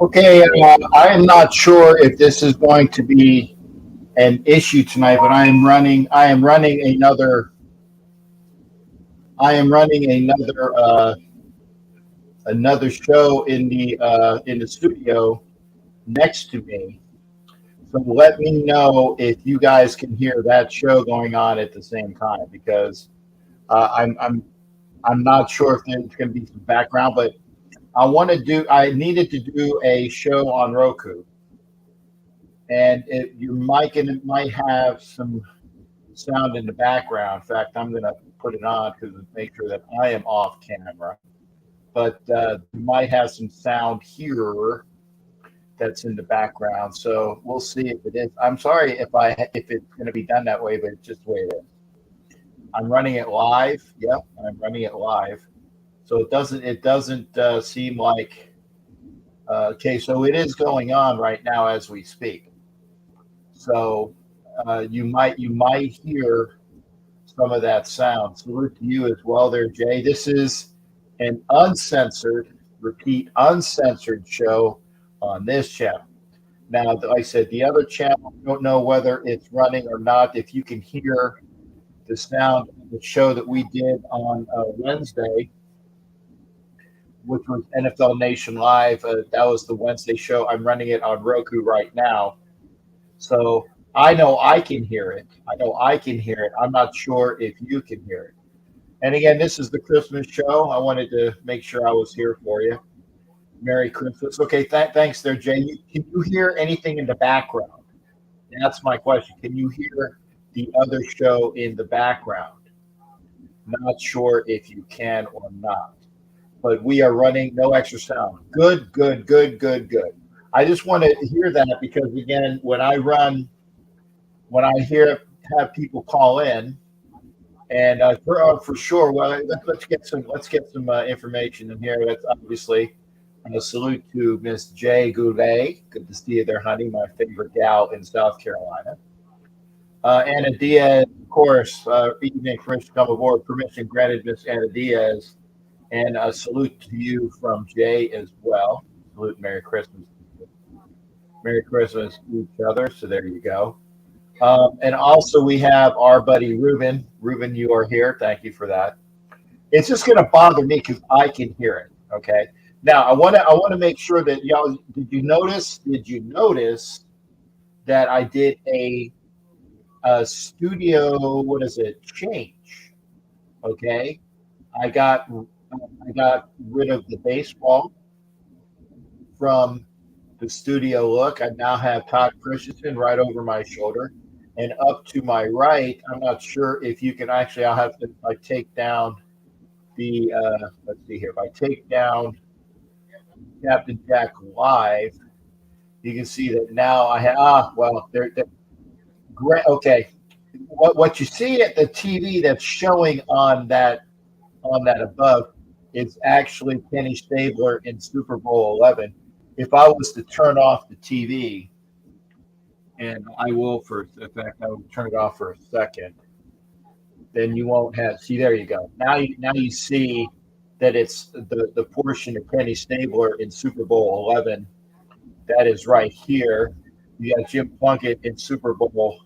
Okay, I am not sure if this is going to be an issue tonight, but I am running another show in the studio next to me. So let me know if you guys can hear that show going on at the same time because I'm not sure if there's going to be some background, but I needed to do a show on Roku, and it might have some sound in the background. In fact, I'm going to put it on to make sure that I am off camera. But you might have some sound here that's in the background. So we'll see if it is. I'm sorry if it's going to be done that way, but it's just the way it is. I'm running it live. Yep, I'm running it live. So it doesn't seem like okay. So it is going on right now as we speak. So you might hear some of that sound. Salute to you as well there, Jay. This is an uncensored, repeat, uncensored show on this channel. Now, like I said, the other channel, I don't know whether it's running or not. If you can hear the sound of the show that we did on Wednesday, which was NFL Nation Live, that was the Wednesday show. I'm running it on Roku right now. So I know I can hear it. I know I can hear it. I'm not sure if you can hear it. And again, this is the Christmas show. I wanted to make sure I was here for you. Merry Christmas. Okay, thanks there, Jay. Can you hear anything in the background? That's my question. Can you hear the other show in the background? Not sure if you can or not. But we are running no extra sound. Good, good, good, good, good. I just want to hear that because again, when I hear have people call in, and for sure, well, let's get some information in here. That's obviously a salute to Miss Jay Goulet. Good to see you there, honey. My favorite gal in South Carolina. Anna Diaz, of course. Evening, permission to come aboard. Permission granted, Miss Anna Diaz. And a salute to you from Jay as well. Salute, Merry Christmas. Merry Christmas to each other. So there you go. And also we have our buddy Ruben. Ruben, you are here. Thank you for that. It's just going to bother me because I can hear it. Okay. Now I want to make sure that y'all did you notice that I did a studio, what is it, change? Okay. I got rid of the baseball from the studio look. I now have Todd Christensen right over my shoulder. And up to my right, I'm not sure if you can actually, I'll have to, if I take down let's see here, if I take down Captain Jack live, you can see that now I have, well, great, okay. What you see at the TV that's showing on that above is actually Kenny Stabler in Super Bowl 11. If I was to turn off the TV, and I will in fact, I will turn it off for a second, then you won't have, see, there you go. Now you see that it's the portion of Kenny Stabler in Super Bowl 11. That is right here. You got Jim Plunkett in Super Bowl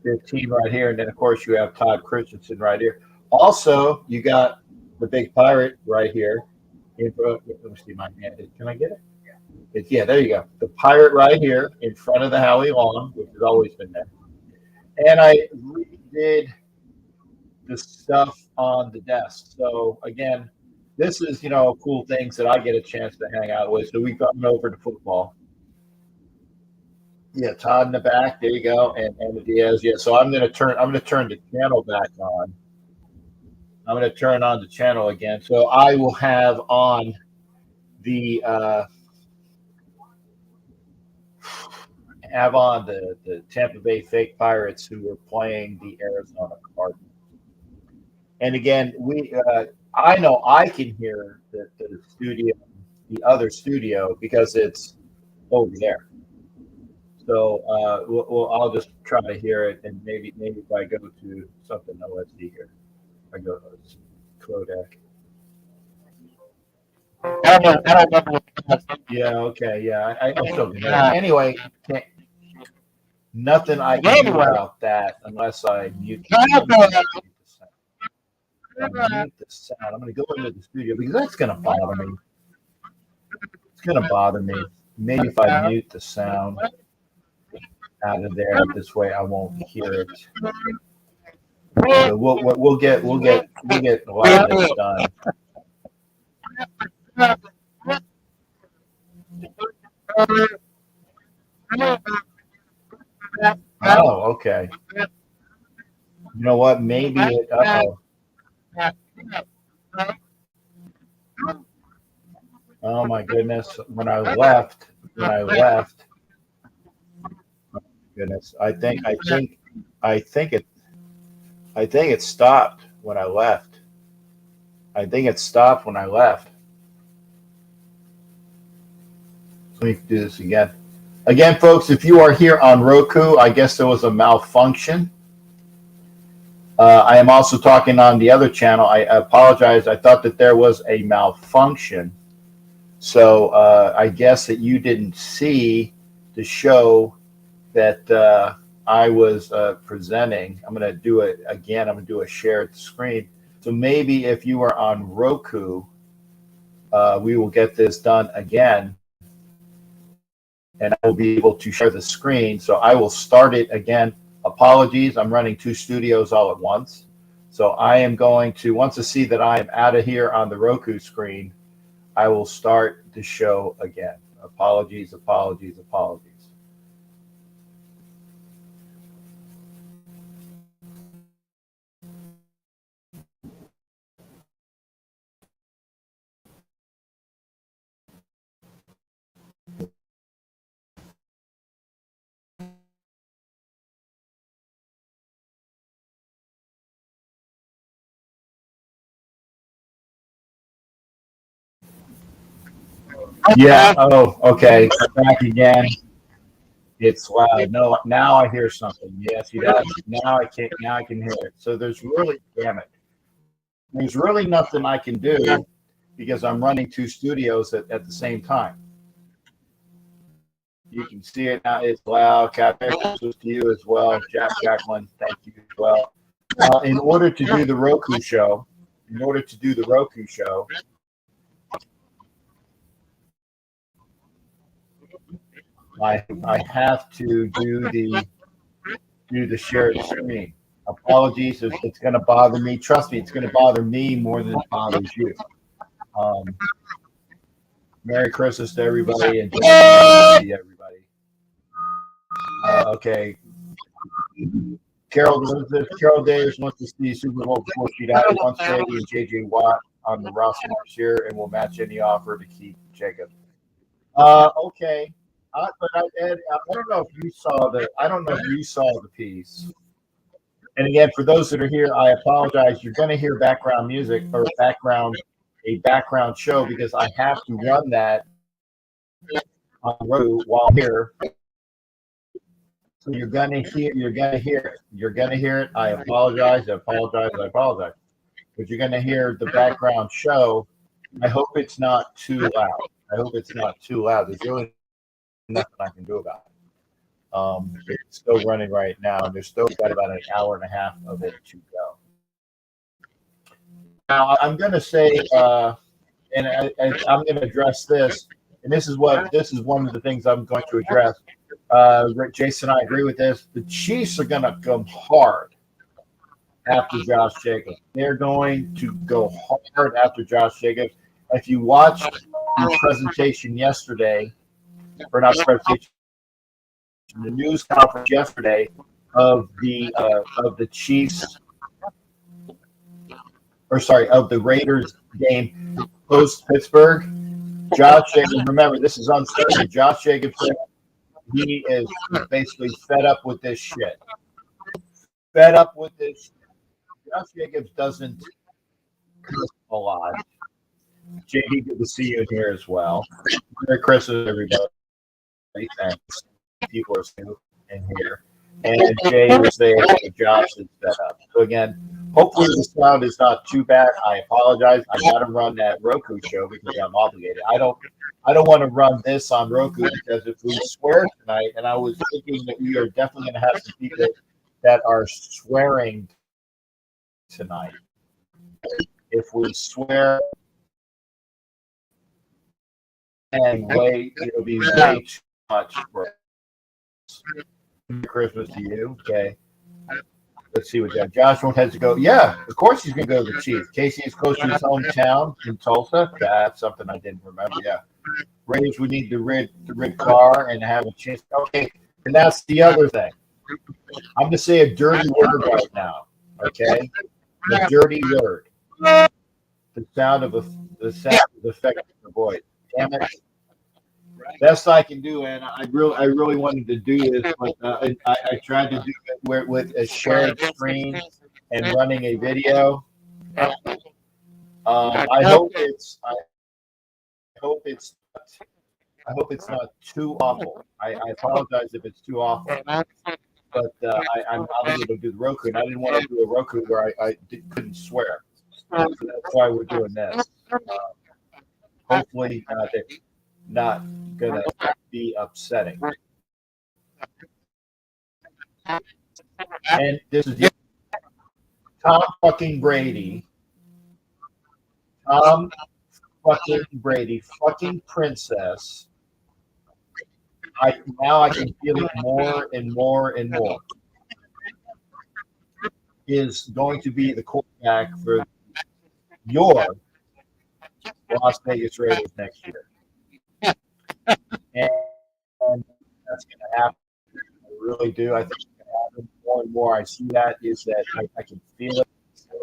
15 right here. And then, of course, you have Todd Christensen right here. Also, you got the big pirate right here. Let me see my hand. Can I get it? Yeah, there you go. The pirate right here in front of the Howie Long, which has always been there. And I redid the stuff on the desk. So again, this is cool things that I get a chance to hang out with. So we've gotten over to football. Yeah, Todd in the back. There you go, and the Diaz. Yeah. So I'm gonna turn the channel back on. I'm gonna turn on the channel again. So I will the uh, have on the Tampa Bay Fake Pirates who were playing the Arizona Cardinals. And again, I know I can hear the studio, the other studio, because it's over there. So I'll just try to hear it, and maybe if I go to something, let's see here. I go to Kodak. I don't remember what it was. Yeah, okay, yeah. I still can hear it. Anyway, nothing I can do Anyway, about that unless I mute how the about sound. Mute the sound. I'm going to go into the studio because that's going to bother me. It's going to bother me. Maybe if I mute the sound out of there, this way I won't hear it. So we'll get a lot of this done. Oh, okay. You know what? Maybe it. Uh-oh. Oh my goodness! When I left. Goodness, I think it stopped when I left. I think it stopped when I left. Let me do this again. Again, folks, if you are here on Roku, I guess there was a malfunction. I am also talking on the other channel. I apologize. I thought that there was a malfunction. So I guess that you didn't see the show that I was presenting. I'm going to do it again. I'm going to do a shared screen. So maybe if you are on Roku, we will get this done again. And I will be able to share the screen. So I will start it again. Apologies, I'm running two studios all at once. So I am going to, once I see that I am out of here on the Roku screen, I will start the show again. Apologies. Yeah, oh, okay, back again. It's loud. No, now I hear something. Yes, now I can hear it. So damn it. There's really nothing I can do because I'm running two studios at the same time. You can see it now. It's loud. Cat to you as well. Jacqueline, thank you as well. In order to do the Roku show, I have to do the shared screen. Apologies, it's going to bother me. Trust me, it's going to bother me more than it bothers you. Merry Christmas to everybody and see everybody. Okay. Carol Davis wants to see Super Bowl before she dies. Wants Brady and J.J. Watt on the roster next year, and will match any offer to keep Jacob. Okay. But Ed, I don't know if you saw the piece. And again, for those that are here, I apologize. You're going to hear background music or a background show because I have to run that on the road while here. So you're gonna hear it. I apologize. But you're gonna hear the background show. I hope it's not too loud. There's really nothing I can do about it. It's still running right now, and there's still got about an hour and a half of it to go. Now I'm gonna say, and I'm gonna address this, and this is one of the things I'm going to address. Jason, I agree with this. The Chiefs are going to come hard after Josh Jacobs. They're going to go hard after Josh Jacobs. If you watched the presentation yesterday, or not the presentation, the news conference yesterday of the Chiefs, of the Raiders game post Pittsburgh, Josh Jacobs. Remember, this is unscripted. Josh Jacobs said he is basically fed up with this shit. Josh Jacobs doesn't cuss a lot. JD, good to see you in here as well. Merry Christmas, everybody. Thanks. People are still in here. And Jay was there. Josh is set up. So again, Hopefully the sound is not too bad. I apologize. I got to run that Roku show because I'm obligated. I don't want to run this on Roku because if we swear tonight, and I was thinking that we are definitely going to have some people that are swearing tonight. If we swear and it'll be way too much for us. Merry Christmas to you. Okay. Let's see what Joshua has to go. Yeah, of course he's going to go to the Chief. Casey is close to his hometown in Tulsa. That's something I didn't remember. Yeah. Braves, we need to rid car and have a chance. Okay. And that's the other thing. I'm going to say a dirty word right now. Okay. A dirty word. The sound of the effect of the voice. Damn it. Best I can do, and I really wanted to do this, but I tried to do it with a shared screen and running a video. I hope it's not too awful. I apologize if it's too awful, but I'm able to do the Roku, and I didn't want to do a Roku where I couldn't swear. So that's why we're doing this. Hopefully, not gonna be upsetting. And this is Tom fucking Brady. Tom fucking Brady, fucking princess. Now I can feel it more and more and more. Is going to be the quarterback for your Las Vegas Raiders next year. And that's going to happen. I really do. I think it's going to happen more and more. I see that is that I can feel it. So,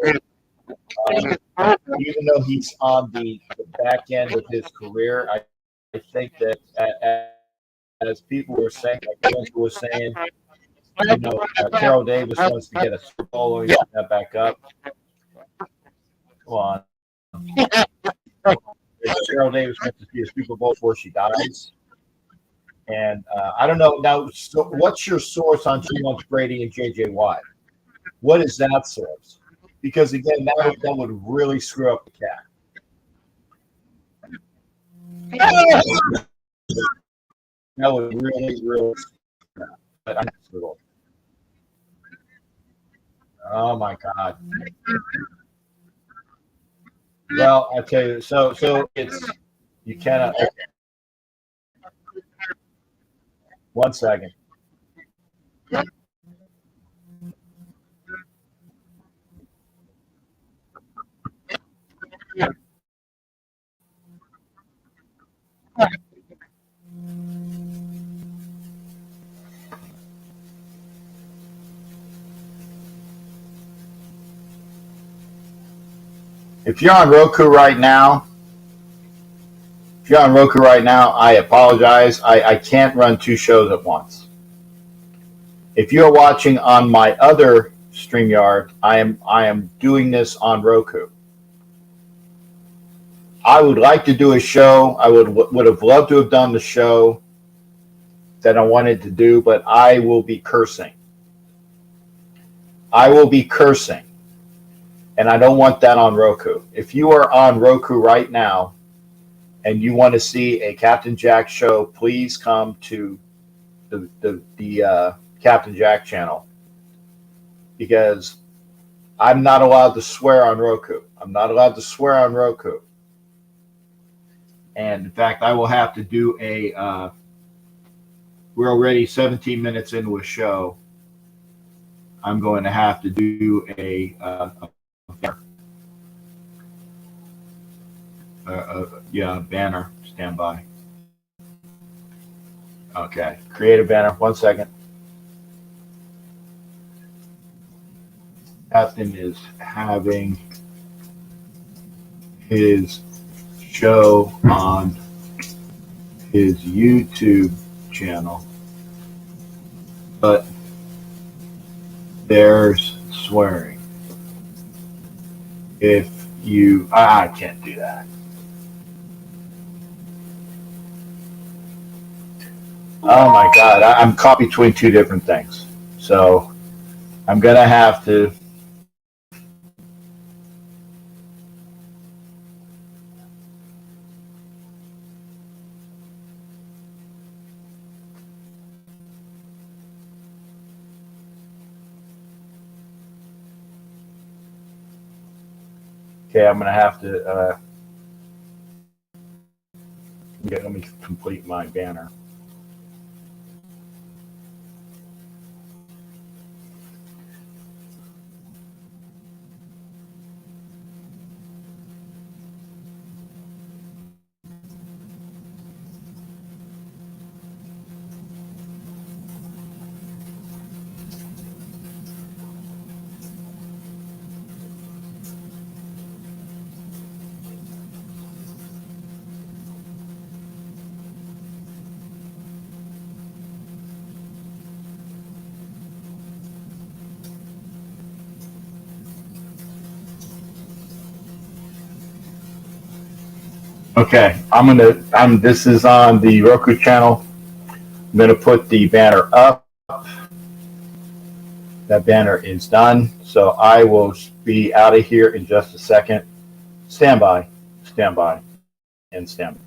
even though he's on the back end of his career, I think that as people were saying, like Winston was saying, Carroll Davis wants to get a Super Bowl and get that back up. Come on. Carroll Davis wants to see a Super Bowl before she dies. And I don't know. Now, so what's your source on she wants Brady and J.J. Watt? What is that source? Because, again, that would really screw up the cat. That would really screw up. But I'm not. Oh, my God. Well, I tell you, so it's you cannot. Okay. 1 second. If you're on Roku right now, I apologize. I can't run two shows at once. If you're watching on my other StreamYard, I am doing this on Roku. I would like to do a show. I would have loved to have done the show that I wanted to do, but I will be cursing. And I don't want that on Roku. If you are on Roku right now and you want to see a Captain Jack show, please come to the Captain Jack channel, because I'm not allowed to swear on Roku. And in fact, I will have to do we're already 17 minutes into a show. I'm going to have to do a banner. Stand by. Okay, create a banner. 1 second. Captain is having his show on his YouTube channel, but there's swearing. If you, I can't do that. Oh my God, I'm caught between two different things. So I'm going to have to Okay, I'm gonna have to let me complete my banner. Okay, this is on the Roku channel. I'm gonna put the banner up. That banner is done. So I will be out of here in just a second. Stand by, and stand by.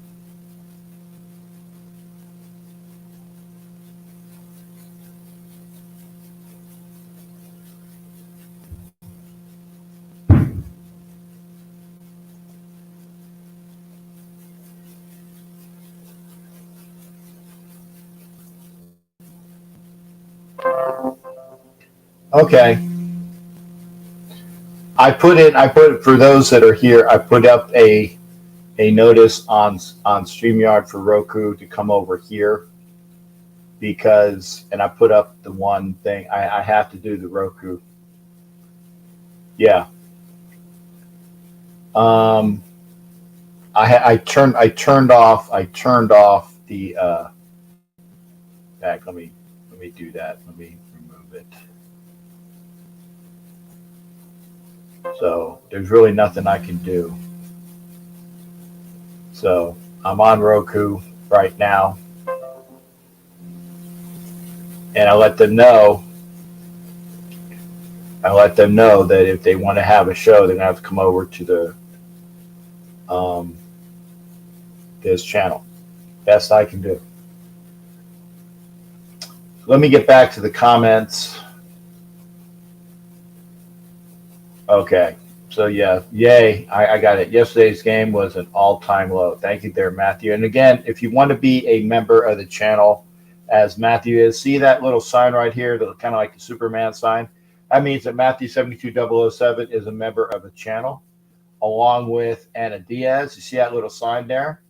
Okay. I put for those that are here, I put up a notice on StreamYard for Roku to come over here because, and I put up the one thing, I have to do the Roku. Yeah. I turned off the back. Let me do that. Let me remove it. So there's really nothing I can do. So I'm on Roku right now, and I let them know that if they want to have a show, they're gonna have to come over to the this channel. Best I can do. Let me get back to the comments. Okay, so yeah, yay, I got it. Yesterday's game was an all-time low. Thank you there, Matthew. And again, if you want to be a member of the channel, as Matthew is, see that little sign right here, that kind of like the Superman sign? That means that Matthew 72007 is a member of the channel, along with Anna Diaz. You see that little sign there?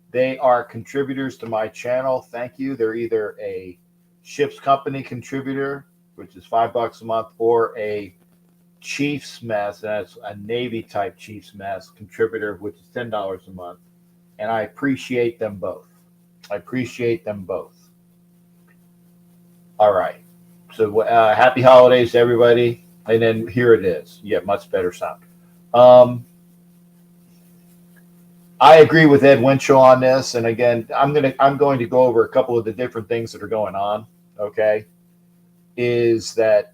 They are contributors to my channel. Thank you. They're either a ship's company contributor, which is $5 a month, or a Chiefs Mess, and that's a Navy type Chiefs Mess contributor, which is $10 a month. And I appreciate them both. All right. So happy holidays to everybody. And then here it is. Yeah, much better sound. I agree with Ed Winchell on this. And again, I'm going to go over a couple of the different things that are going on. Okay. Is that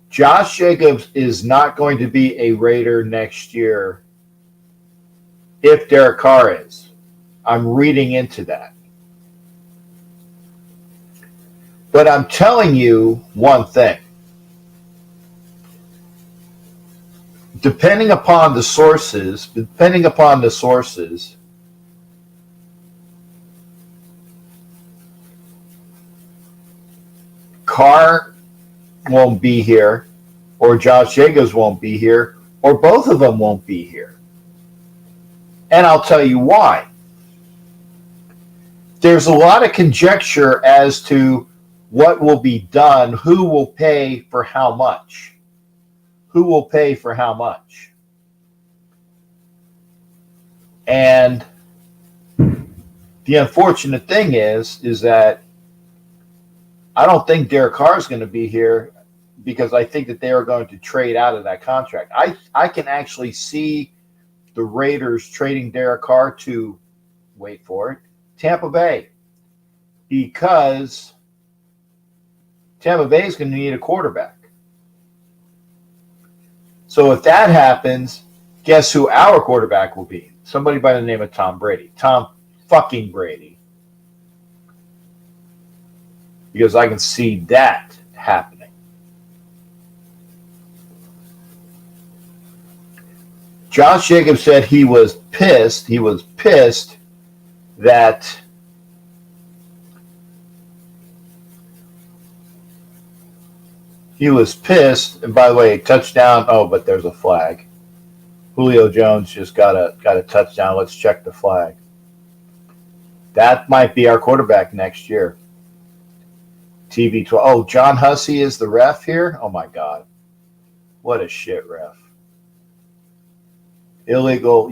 Josh Jacobs is not going to be a Raider next year if Derek Carr is. I'm reading into that. But I'm telling you one thing. Depending upon the sources, Carr won't be here, or Josh Jacobs won't be here, or both of them won't be here. And I'll tell you why. There's a lot of conjecture as to what will be done, who will pay for how much. And the unfortunate thing is that I don't think Derek Carr is going to be here because I think that they are going to trade out of that contract. I can actually see the Raiders trading Derek Carr to, wait for it, Tampa Bay, because Tampa Bay is going to need a quarterback. So if that happens, guess who our quarterback will be? Somebody by the name of Tom Brady. Tom fucking Brady. Because I can see that happening. Josh Jacobs said he was pissed. He was pissed that and by the way, touchdown. Oh, but there's a flag. Julio Jones just got a touchdown. Let's check the flag. That might be our quarterback next year. TV 12. Oh, John Hussey is the ref here? Oh, my God. What a shit ref. Illegal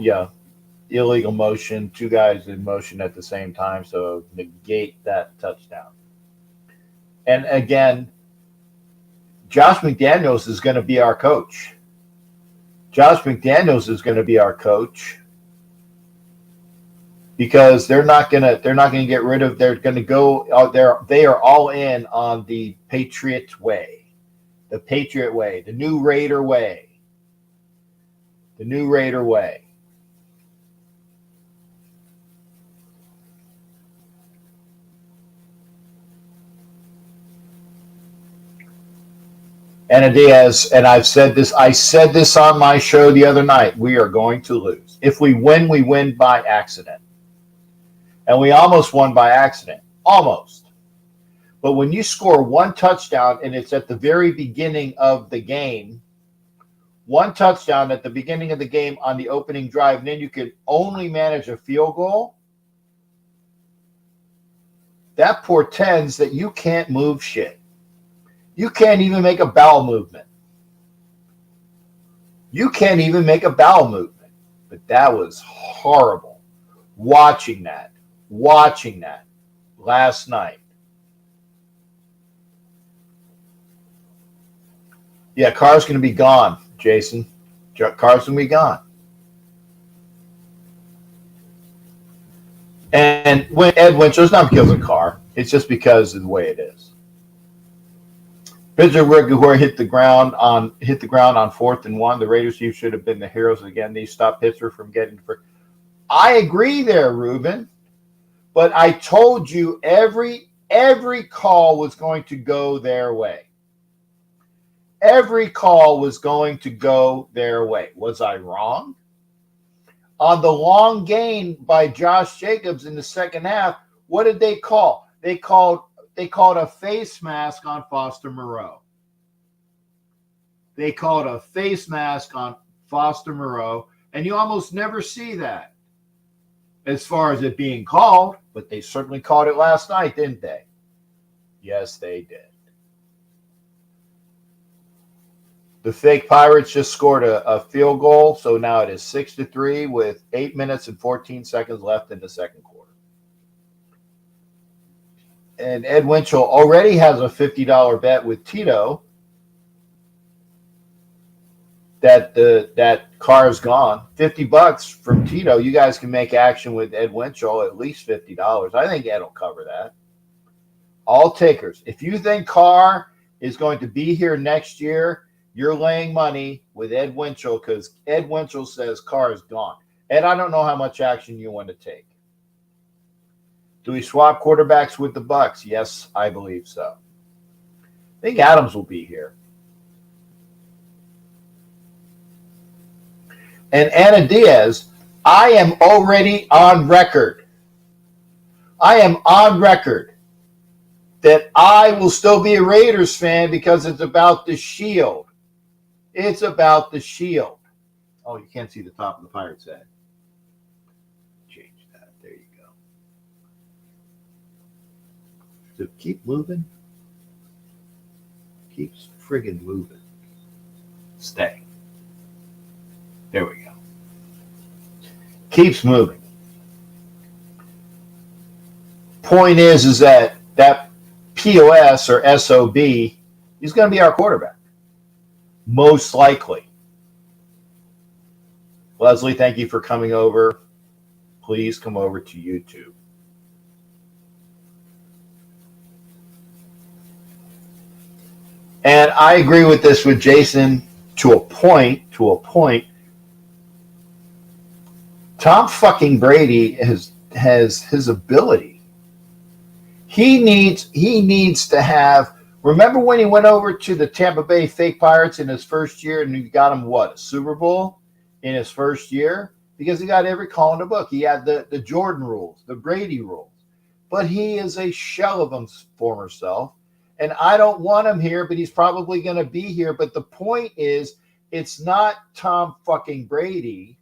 motion. Two guys in motion at the same time, so negate that touchdown. And again, Josh McDaniels is going to be our coach. Because they're not gonna get rid of. They're going to go. They are all in on the Patriot way, the new Raider way, And Diaz, and I said this on my show the other night. We are going to lose. If we win by accident. And we almost won by accident. Almost. But when you score one touchdown and it's at the very beginning of the game, one touchdown at the beginning of the game on the opening drive, and then you can only manage a field goal, that portends that you can't move shit. You can't even make a bowel movement. But that was horrible. Watching that last night. Yeah, Carr's going to be gone, Jason. Carr's going to be gone. And when Ed Winchell, it's not because of Carr. It's just because of the way it is. Pittsburgh hit the ground on 4th and 1. The Raiders should have been the heroes again. They stopped Pittsburgh from getting for. I agree there, Ruben. But I told you every call was going to go their way. Every call was going to go their way. Was I wrong? On the long gain by Josh Jacobs in the second half, what did they call? They called a face mask on Foster Moreau. And you almost never see that as far as it being called, but they certainly called it last night, didn't they? Yes, they did. The fake Pirates just scored a field goal, so now it is 6-3 with 8 minutes and 14 seconds left in the second quarter. And Ed Winchell already has a $50 bet with Tito that Carr's gone. $50 from Tito. You guys can make action with Ed Winchell, at least $50. I think Ed will cover that. All takers. If you think Carr is going to be here next year, you're laying money with Ed Winchell because Ed Winchell says Carr is gone. Ed, I don't know how much action you want to take. Do we swap quarterbacks with the Bucs? Yes, I believe so. I think Adams will be here. And Anna Diaz, I am already on record. That I will still be a Raiders fan because it's about the shield. It's about the shield. Oh, you can't see the top of the Pirates' head. Change that. There you go. So keep moving. Keeps friggin' moving. Stay. There we go. Keeps moving. Point is that POS or SOB, he's going to be our quarterback. Most likely. Leslie, thank you for coming over. Please come over to YouTube. And I agree with this with Jason to a point. Tom fucking Brady has his ability. He needs to have. Remember when he went over to the Tampa Bay Fake Pirates in his first year and he got him what, a Super Bowl? in his first year because he got every call in the book. He had the Jordan rules, the Brady rules. But he is a shell of his former self. And I don't want him here, but he's probably going to be here. But the point is, it's not Tom fucking Brady.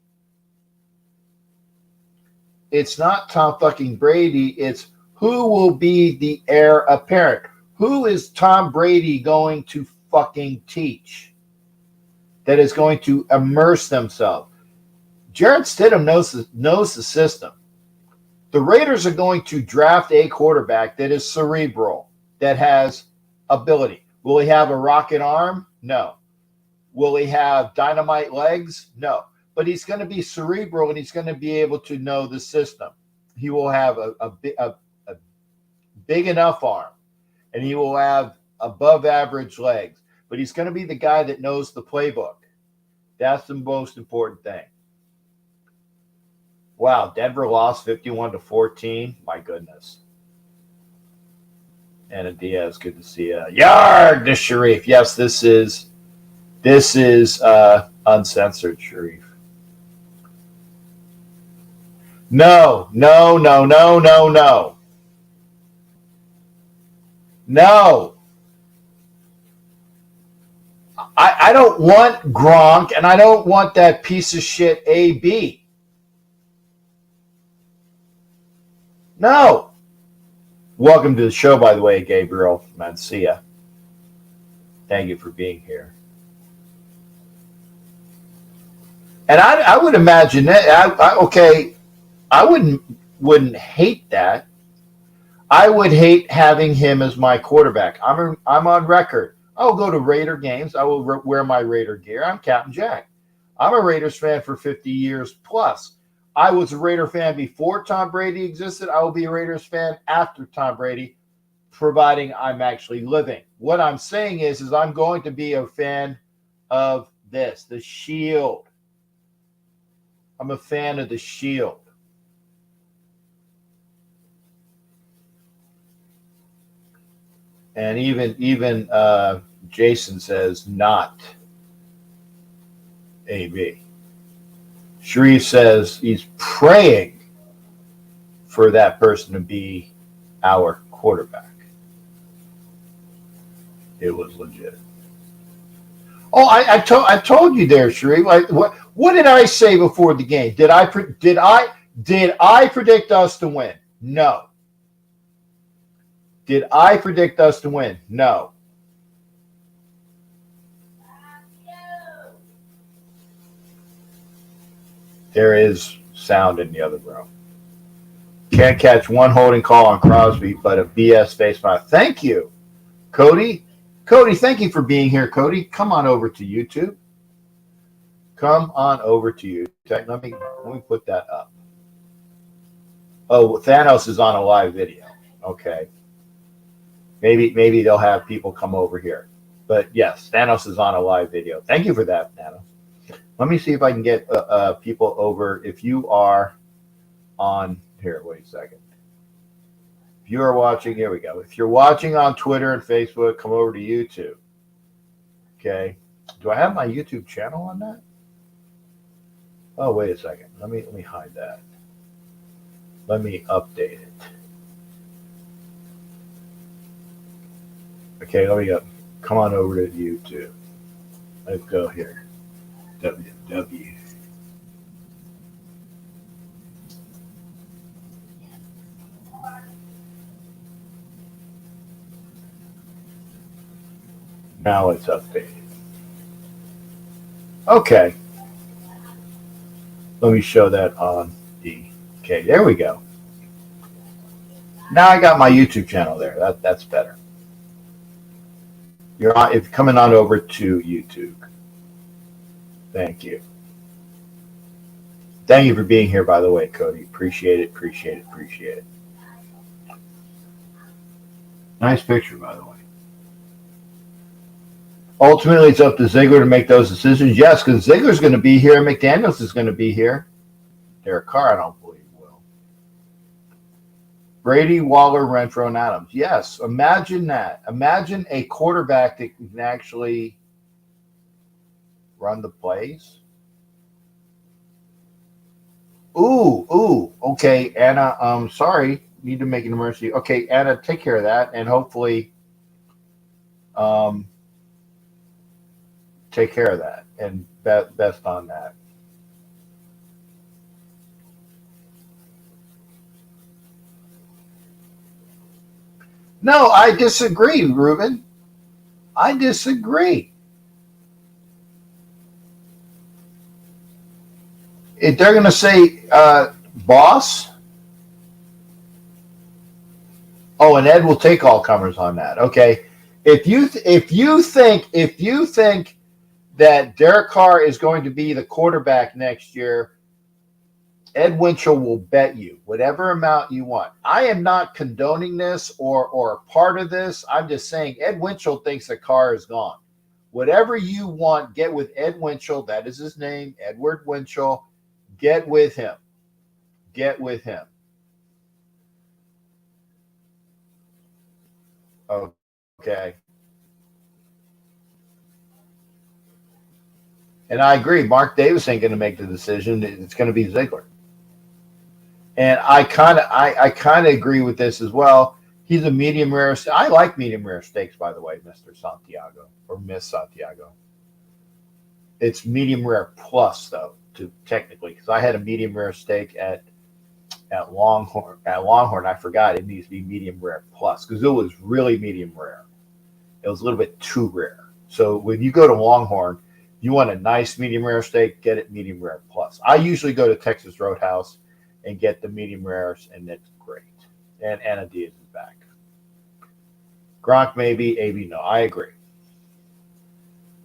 It's not Tom fucking Brady. It's who will be the heir apparent. Who is Tom Brady going to fucking teach that is going to immerse themselves? Jarrett Stidham knows the system. The Raiders are going to draft a quarterback that is cerebral, that has ability. Will he have a rocket arm? No. Will he have dynamite legs? No. But he's going to be cerebral, and he's going to be able to know the system. He will have a big enough arm, and he will have above average legs. But he's going to be the guy that knows the playbook. That's the most important thing. Wow, Denver lost 51-14. My goodness. Anna Diaz, good to see you. Yard to Sharif. Yes, this is uncensored, Sharif. No. I don't want Gronk, and I don't want that piece of shit AB. No. Welcome to the show, by the way, Gabriel Mancia. Thank you for being here. And I would imagine that. I wouldn't hate that. I would hate having him as my quarterback. I'm on record. I'll go to Raider games. I will wear my Raider gear. I'm Captain Jack. I'm a Raiders fan for 50 years plus. I was a Raider fan before Tom Brady existed. I will be a Raiders fan after Tom Brady, providing I'm actually living. What I'm saying is I'm going to be a fan of this, the Shield. I'm a fan of the Shield. And even Jason says not AB. Sharif says he's praying for that person to be our quarterback. It was legit. Oh, I told you there, Sharif. What did I say before the game? Did I predict us to win? No. Did I predict us to win? No. There is sound in the other room. Can't catch one holding call on Crosby, but a BS face mask. Thank you, Cody. Cody, thank you for being here, Cody. Come on over to YouTube. Come on over to YouTube. Let me put that up. Oh, Thanos is on a live video. Okay. Maybe they'll have people come over here. But yes, Thanos is on a live video. Thank you for that, Thanos. Let me see if I can get people over. If you are on here, wait a second. If you are watching, here we go. If you're watching on Twitter and Facebook, come over to YouTube. Okay. Do I have my YouTube channel on that? Oh, wait a second. Let me hide that. Let me update it. Okay, let me go. Come on over to YouTube. Let's go here. WW. Now it's updated. Okay. Let me show that on the. Okay, there we go. Now I got my YouTube channel there. That's better. If you're coming on over to YouTube. Thank you. Thank you for being here, by the way, Cody. Appreciate it. Nice picture, by the way. Ultimately, it's up to Ziegler to make those decisions. Yes, because Ziegler's going to be here and McDaniels is going to be here. Derek Carr, I don't believe will. Brady, Waller, Renfro, and Adams. Yes, imagine that. Imagine a quarterback that can actually run the plays. Ooh. Okay, Anna. Sorry, need to make an emergency. Okay, Anna, take care of that, and hopefully, um, take care of that, and best on that. No, I disagree, Ruben. I disagree. If they're going to say boss, oh, and Ed will take all comers on that. Okay, if you think that Derek Carr is going to be the quarterback next year, Ed Winchell will bet you whatever amount you want. I am not condoning this or part of this. I'm just saying Ed Winchell thinks that Carr is gone. Whatever you want, get with Ed Winchell. That is his name, Edward Winchell. Get with him. Get with him. Okay. And I agree. Mark Davis ain't going to make the decision. It's going to be Ziegler. And I kind of agree with this as well. He's a medium rare. I like medium rare steaks, by the way, Mr. Santiago or Miss Santiago. It's medium rare plus though, to technically, because I had a medium rare steak at Longhorn. At Longhorn, I forgot it needs to be medium rare plus because it was really medium rare. It was a little bit too rare. So when you go to Longhorn, you want a nice medium rare steak, get it medium rare plus. I usually go to Texas Roadhouse and get the medium rares, and it's great. And Anna Diaz is back. Gronk maybe, AB no. I agree.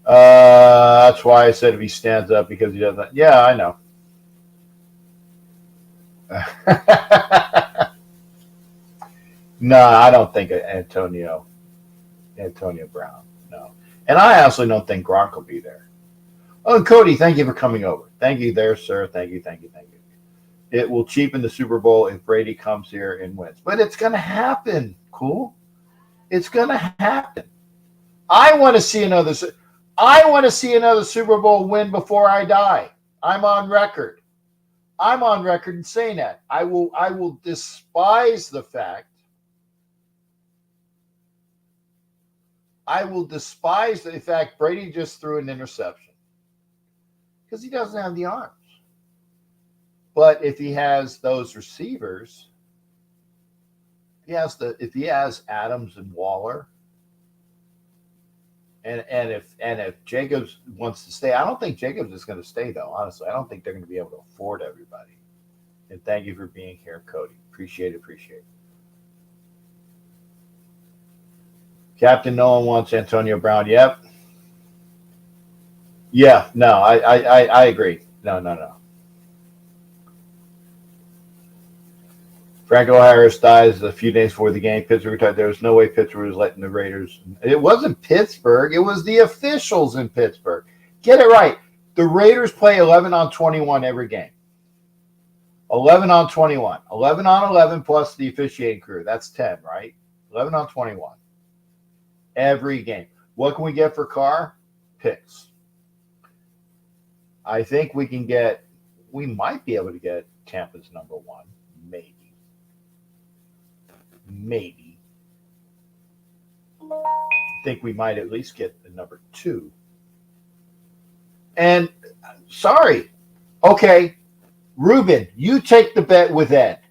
That's why I said if he stands up because he doesn't. Yeah, I know. No, I don't think Antonio Brown. No, and I honestly don't think Gronk will be there. Oh, and Cody, thank you for coming over. Thank you there, sir. Thank you. It will cheapen the Super Bowl if Brady comes here and wins, but it's going to happen. Cool, it's going to happen. I want to see another. I want to see another Super Bowl win before I die. I'm on record. I'm on record in saying that. I will despise the fact. I will despise the fact Brady just threw an interception because he doesn't have the arms. But if he has those receivers, if he has Adams and Waller, and if Jacobs wants to stay, I don't think Jacobs is going to stay though. Honestly, I don't think they're going to be able to afford everybody. And thank you for being here, Cody. Appreciate it. Captain, no one wants Antonio Brown. Yep. Yeah. No, I agree. No. Franco Harris dies a few days before the game. Pittsburgh retired. There was no way Pittsburgh was letting the Raiders. It wasn't Pittsburgh. It was the officials in Pittsburgh. Get it right. The Raiders play 11 on 21 every game. 11 on 21. 11 on 11 plus the officiating crew. That's 10, right? 11 on 21. Every game. What can we get for Carr? Picks. I think we might be able to get Tampa's number one. Maybe. I think we might at least get the number two. And sorry. Okay. Ruben, you take the bet with Ed.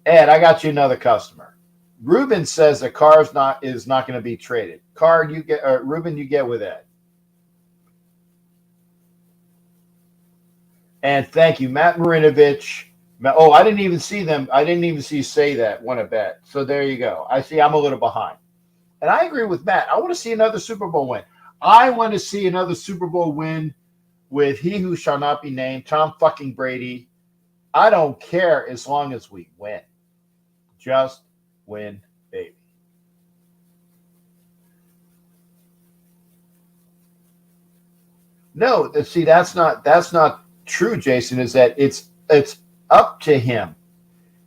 Ed, I got you another customer. Ruben says that Carr is not going to be traded. Carr, Ruben, you get with Ed. And thank you, Matt Marinovich. Oh, I didn't even see them. I didn't even see you say that. Want to bet. So there you go. I see I'm a little behind. And I agree with Matt. I want to see another Super Bowl win. I want to see another Super Bowl win with he who shall not be named, Tom fucking Brady. I don't care as long as we win. Just win, baby. No, see, that's not true, Jason, is that it's up to him.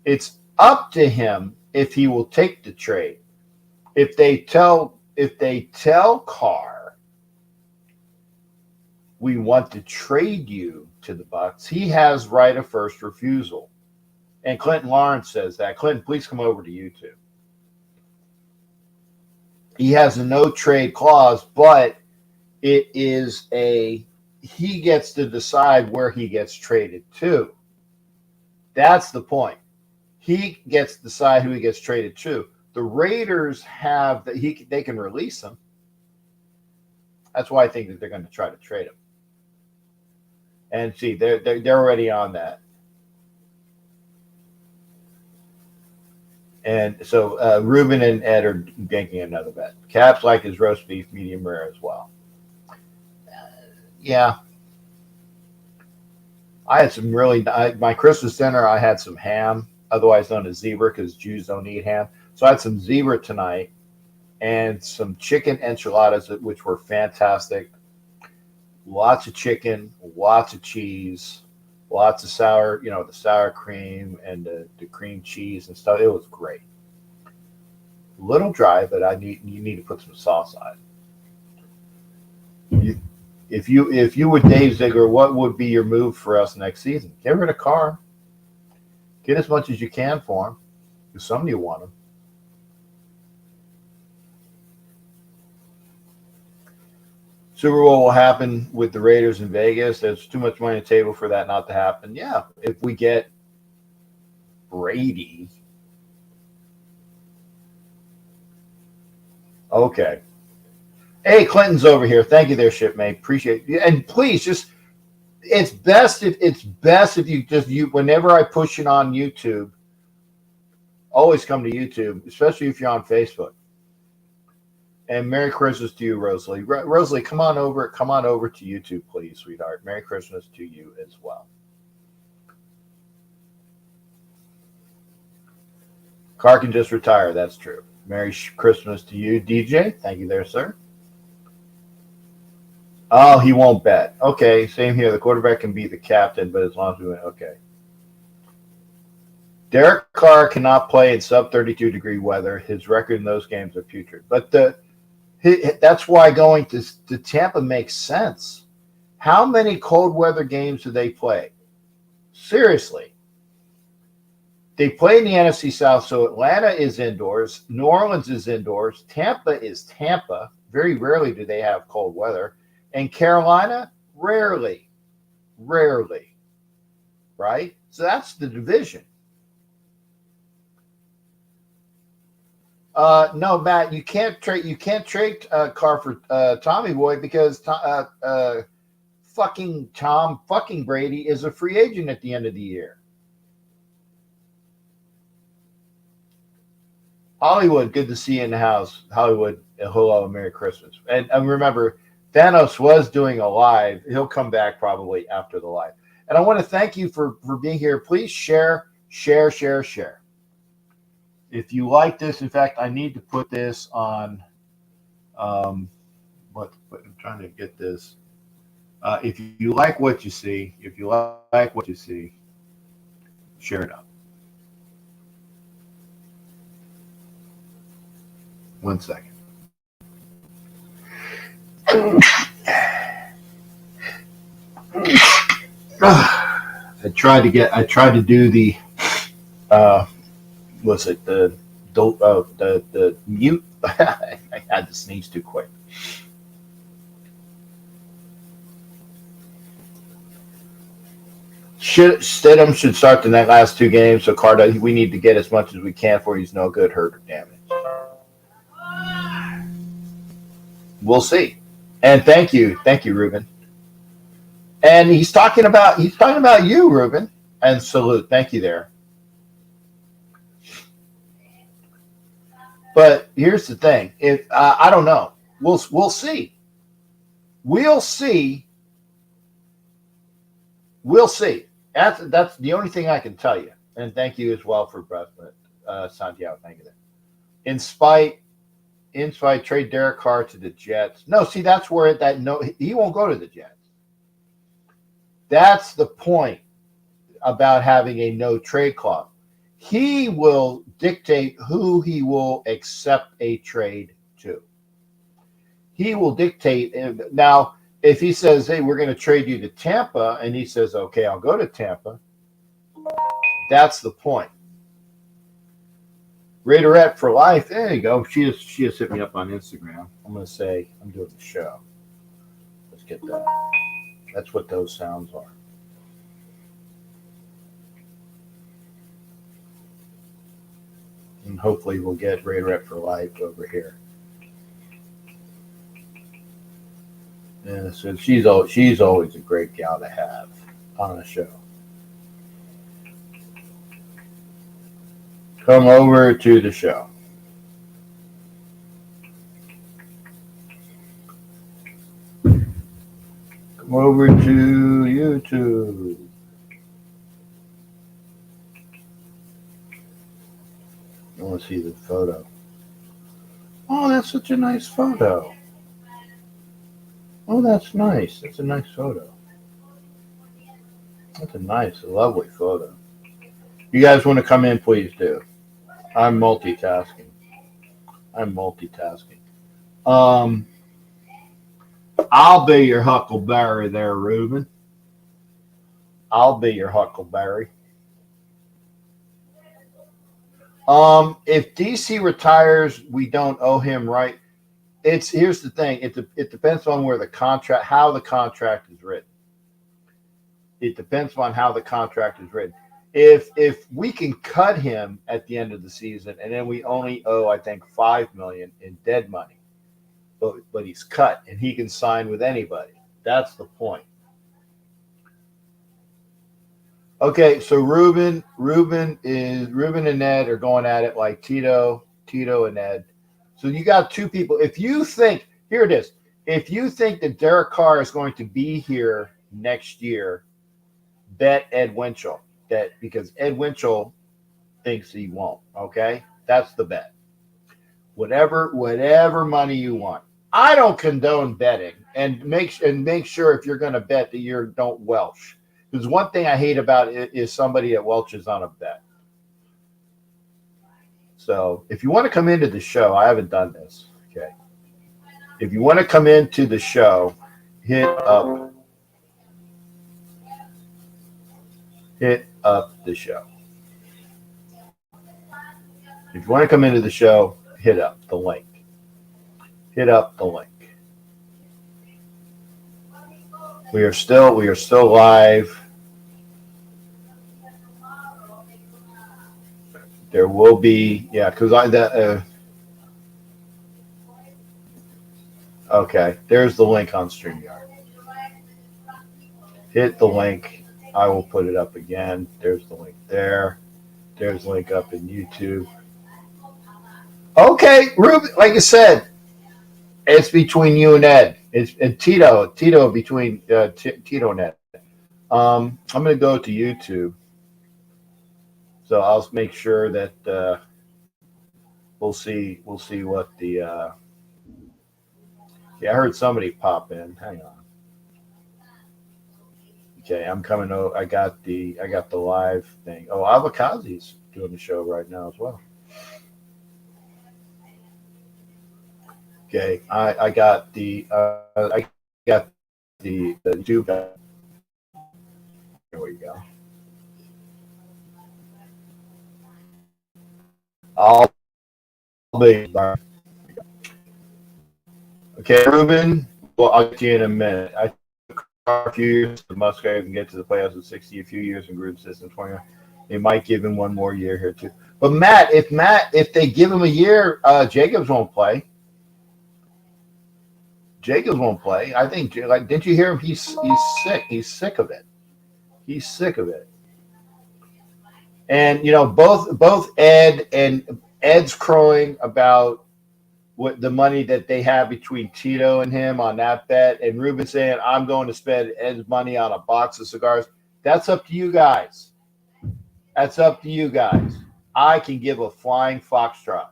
It's up to him if he will take the trade. If they tell Carr, we want to trade you to the Bucks, he has right of first refusal. And Clinton Lawrence says that. Clinton, please come over to YouTube. He has a no trade clause, but it is he gets to decide where he gets traded to. That's the point. He gets to decide who he gets traded to. The Raiders have that they can release him. That's why I think that they're going to try to trade him. And see, they're already on that. And so Ruben and Ed are making another bet. Caps like his roast beef medium rare as well. Yeah. I had some my Christmas dinner, I had some ham, otherwise known as zebra because Jews don't eat ham. So I had some zebra tonight and some chicken enchiladas, which were fantastic. Lots of chicken, lots of cheese, lots of sour, the sour cream and the cream cheese and stuff. It was great. A little dry, but you need to put some sauce on it. If you were Dave Ziegler, what would be your move for us next season? Get rid of Carr. Get as much as you can for him, because some of you want him. Super Bowl will happen with the Raiders in Vegas. There's too much money on the table for that not to happen. Yeah, if we get Brady. Okay. Hey, Clinton's over here. Thank you there, shipmate. Appreciate it. And please, it's best if you whenever I push it on YouTube, always come to YouTube, especially if you're on Facebook. And Merry Christmas to you, Rosalie. Rosalie, come on over to YouTube, please, sweetheart. Merry Christmas to you as well. Carr can just retire. That's true. Merry Christmas to you, DJ. Thank you there, sir. Oh, he won't bet. Okay, same here. The quarterback can be the captain, but as long as we win, okay. Derek Carr cannot play in sub-32 degree weather. His record in those games are putrid. But that's why going to Tampa makes sense. How many cold weather games do they play? Seriously. They play in the NFC South, so Atlanta is indoors. New Orleans is indoors. Tampa is Tampa. Very rarely do they have cold weather. And Carolina, rarely, right? So that's the division. No, Matt, you can't trade Carr for Tommy Boy because Tom Brady is a free agent at the end of the year. Hollywood, good to see you in the house. Hollywood, hello, Merry Christmas. And remember, Thanos was doing a live. He'll come back probably after the live. And I want to thank you for being here. Please share. If you like this, in fact, I need to put this on. I'm trying to get this. If you like what you see, share it up. 1 second. I tried to do the the mute. I had to sneeze too quick. Stidham should start the last two games. So Carter, we need to get as much as we can for he's no good, hurt, or damage. We'll see. And thank you, Ruben. And he's talking about you, Ruben. And salute. Thank you there. But here's the thing. If I don't know, we'll see. We'll see. That's the only thing I can tell you. And thank you as well for Santiago. Thank you there. In spite, trade Derek Carr to the Jets. No, see, that's where he won't go to the Jets. That's the point about having a no trade clause. He will dictate who he will accept a trade to. He will dictate. Now, if he says, hey, we're going to trade you to Tampa, and he says, okay, I'll go to Tampa, that's the point. Raiderette for life. There you go. She just hit me up on Instagram. I'm going to say I'm doing the show. Let's get that. That's what those sounds are. And hopefully we'll get Raiderette for life over here. Yeah, so she's always a great gal to have on a show. Come over to the show. Come over to YouTube. I want to see the photo. Oh, that's such a nice photo. Oh, that's nice. That's a nice photo. That's a nice, lovely photo. You guys want to come in, please do. I'm multitasking. I'll be your huckleberry there, Reuben. I'll be your huckleberry. If DC retires, we don't owe him, right? Here's the thing. It depends on how the contract is written. It depends on how the contract is written. If we can cut him at the end of the season, and then we only owe, I think, $5 million in dead money, but he's cut and he can sign with anybody. That's the point. Okay, so Ruben and Ned are going at it like Tito and Ned. So you got two people. If you think, here it is. If you think that Derek Carr is going to be here next year, bet Ed Winchell. Because Ed Winchell thinks he won't. Okay, that's the bet. Whatever money you want. I don't condone betting, and make sure if you're going to bet that you don't welch. Because one thing I hate about it is somebody that welches on a bet. So if you want to come into the show, I haven't done this. Okay. If you want to come into the show, hit up the show. If you want to come into the show, hit up the link. We are still live. There will be, because okay, there's the link on StreamYard. Hit the link. I will put it up again. There's the link there. There's the link up in YouTube. Okay, Ruben, like I said, it's between you and Ed. And Tito between Tito and Ed. I'm going to go to YouTube. So I'll make sure that we'll see what the I heard somebody pop in. Hang on. Okay, I'm coming over. I got the live thing. Oh, Avakazi's doing the show right now as well. Okay, I got the YouTube. There we go. I'll be there. Okay, Ruben. Well, I'll get you in a minute. I took a few years. The Musgraves can get to the playoffs with 60. A few years in group system. 20. They might give him one more year here too. But if they give him a year, Jacobs won't play. Jacobs won't play. I think. Like, didn't you hear him? He's sick. He's sick of it. And both Ed's crowing about what the money that they have between Tito and him on that bet, and Ruben saying, I'm going to spend Ed's money on a box of cigars. That's up to you guys. I can give a flying foxtrot.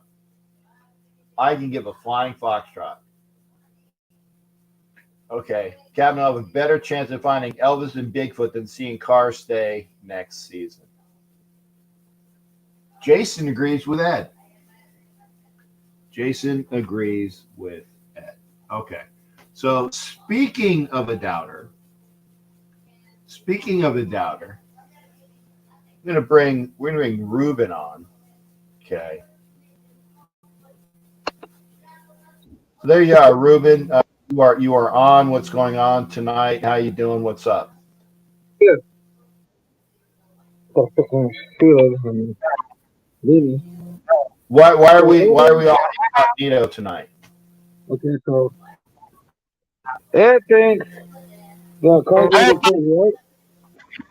Okay. Captain, I have a better chance of finding Elvis and Bigfoot than seeing Carr stay next season. Jason agrees with Ed. Okay. So speaking of a doubter, we're gonna bring Ruben on. Okay. So there you are, Ruben. You are on. What's going on tonight? How you doing? What's up? Yeah. Oh, fucking shit. Really? Why are we all incognito tonight? Okay, so Ed thinks the car's gonna get traded, right?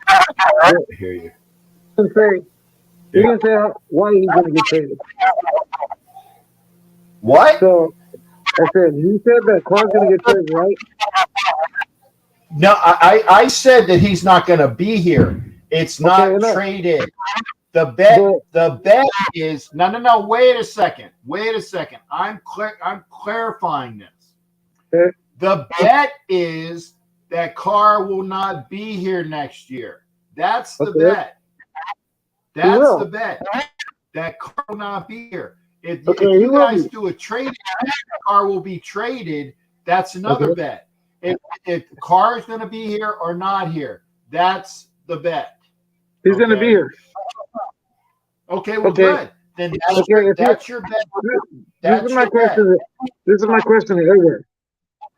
I hear you. He didn't say why he's gonna get traded. What? So I said, he said that car's gonna get traded, right? No, I said that he's not going to be here. It's not traded. The bet is no. Wait a second. I'm clarifying this. Okay. The bet is that car will not be here next year. That's the bet. That's the bet. That car will not be here. If you guys do a trade, the car will be traded. That's another bet. If the car is going to be here or not here, that's the bet. He's going to be here. Okay, well, good. Then that's your bet. This is my question. This is my question to everyone.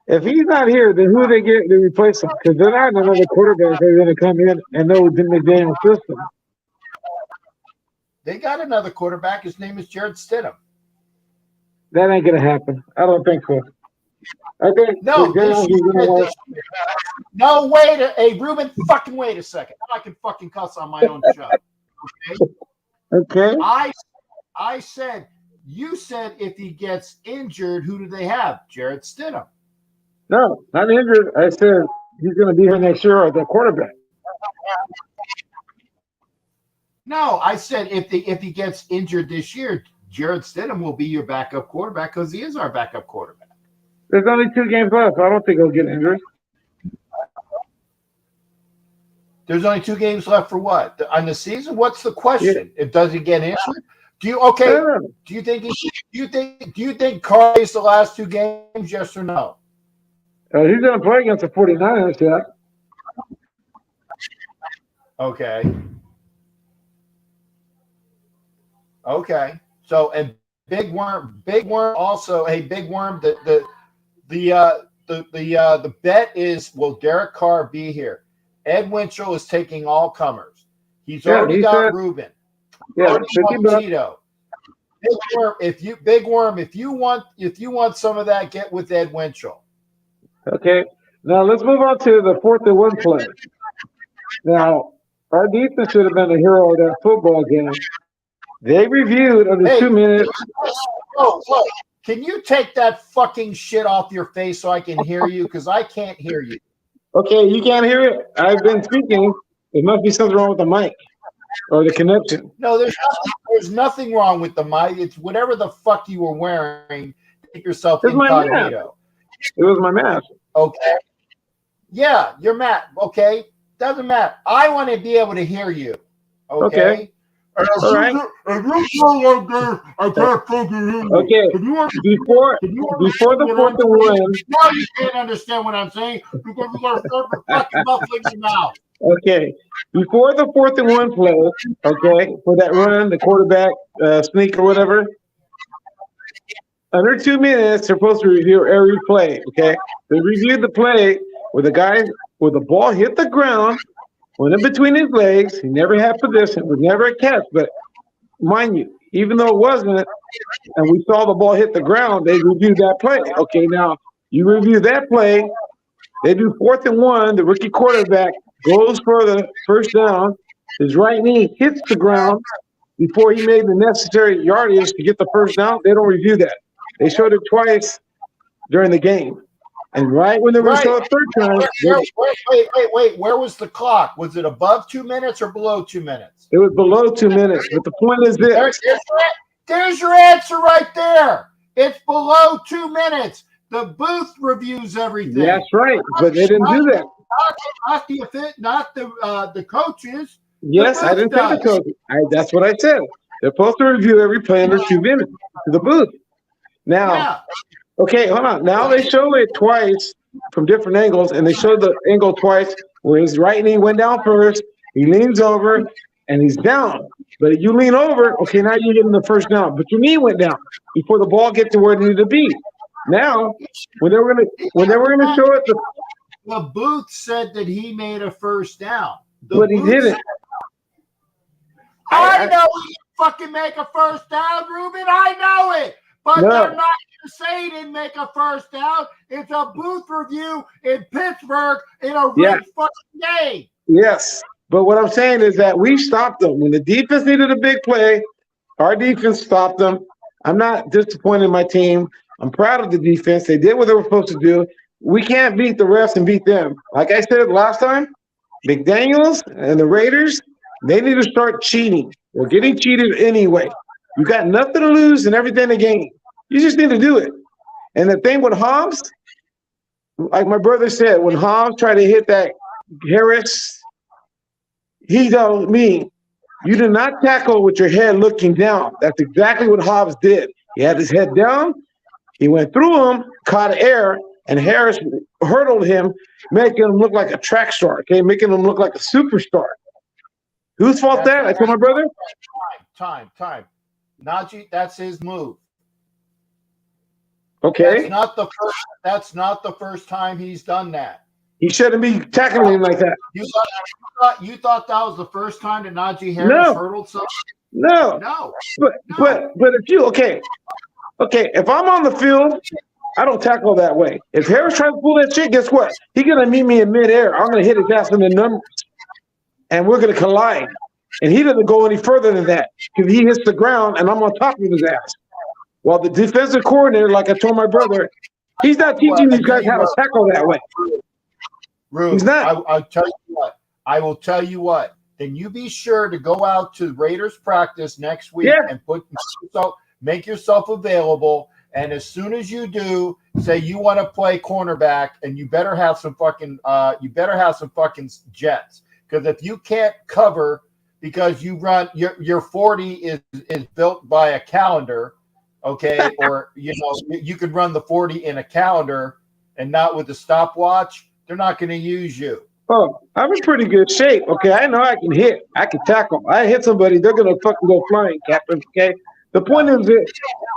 If he's not here, then who do they get to replace him? Because they're not another quarterback that's going to come in and know the McDaniel system. They got another quarterback. His name is Jared Stidham. That ain't going to happen. I don't think so. I think no, hey, Ruben, fucking wait a second. I can fucking cuss on my own show. Okay. I said, you said if he gets injured, who do they have? Jared Stidham. No, not injured. I said he's going to be here next year at the quarterback. No, I said if he gets injured this year, Jared Stidham will be your backup quarterback because he is our backup quarterback. There's only 2 games left. I don't think he'll get injured. There's only 2 games left for what? On the season? What's the question? If does he get injured? Do you think Carr plays the last 2 games? Yes or no? He's going to play against the 49ers, yeah. Okay. So and Big Worm also. Hey, Big Worm. The bet is, will Derek Carr be here? Ed Winchell is taking all comers. He's already got Ruben. Yeah, Tito. Big Worm, if you want some of that, get with Ed Winchell. Okay. Now let's move on to the 4th and 1 play. Now, our defense should have been the hero of that football game. They reviewed under 2 minutes. Whoa. Can you take that fucking shit off your face so I can hear you? Because I can't hear you. Okay, you can't hear it? I've been speaking. There must be something wrong with the mic or the connection. No, there's nothing wrong with the mic. It's whatever the fuck you were wearing. Keep yourself incognito. It was my mask. Okay. Yeah, your mask. Okay. Doesn't matter. I want to be able to hear you. Okay. All right. Okay. Before the 4th and 1. Now you can't understand what I'm saying because you got to start fucking muffling your mouth. Okay. Before the 4th and 1 play, okay, for that run, the quarterback sneak or whatever, under 2 minutes, they're supposed to review every play, okay? They reviewed the play where the ball hit the ground, went in between his legs. He never had position. It was never a catch. But mind you, even though it wasn't, and we saw the ball hit the ground, they reviewed that play. Okay, now you review that play. They do 4th and 1. The rookie quarterback goes for the first down. His right knee hits the ground before he made the necessary yardage to get the first down. They don't review that. They showed it twice during the game. And right when they were showing the third time. Wait. Where was the clock? Was it above 2 minutes or below 2 minutes? It was below 2 minutes. But the point is this. There's your answer right there. It's below 2 minutes. The booth reviews everything. That's right. But they didn't do that. Not the coaches. Yes, I didn't say the coaches. That's what I said. They're supposed to review every play under 2 minutes to the booth. Now, okay, hold on. Now they show it twice from different angles, and they showed the angle twice where his right knee went down first. He leans over, and he's down. But you lean over, okay, now you're getting the first down. But your knee went down before the ball get to where it needed to be. Now, when they were gonna show it, the booth said that he made a first down. But he didn't. I know he didn't fucking make a first down, Ruben. I know it. But No. they're not going to say he didn't make a first down. It's a booth review in Pittsburgh in a real fucking game. Yes. But what I'm saying is that we stopped them. When the defense needed a big play, our defense stopped them. I'm not disappointed in my team. I'm proud of the defense. They did what they were supposed to do. We can't beat the refs and beat them. Like I said last time, McDaniels and the Raiders, they need to start cheating. They're getting cheated anyway. You got nothing to lose and everything to gain. You just need to do it. And the thing with Hobbs, like my brother said, when Hobbs tried to hit that Harris, he told me, you do not tackle with your head looking down. That's exactly what Hobbs did. He had his head down. He went through him, caught air, and Harris hurdled him, making him look like a track star, okay, making him look like a superstar. Whose fault that? I told my brother. Time. Najee, that's his move. Okay. That's not the first time he's done that. He shouldn't be tackling him like that. You thought that was the first time that Najee Harris hurdled something? No. But if you okay, if I'm on the field, I don't tackle that way. If Harris tries to pull that shit, guess what? He's gonna meet me in midair. I'm gonna hit his ass in the numbers, and we're gonna collide. And he doesn't go any further than that because he hits the ground, and I'm on top of his ass. While the defensive coordinator, like I told my brother, he's not teaching these guys how to tackle that way. Rude. He's not. I'll tell you what. I will tell you what. Then you be sure to go out to Raiders practice next week and make yourself available. And as soon as you do, say you want to play cornerback, and you better have some fucking jets. Because if you can't cover because you run your 40 is built by a calendar, okay, or you could run the 40 in a calendar and not with the stopwatch, they're not going to use you. Oh, I'm in pretty good shape. Okay, I know I can hit. I can tackle. I hit somebody, they're going to fucking go flying, Captain. Okay. The point is that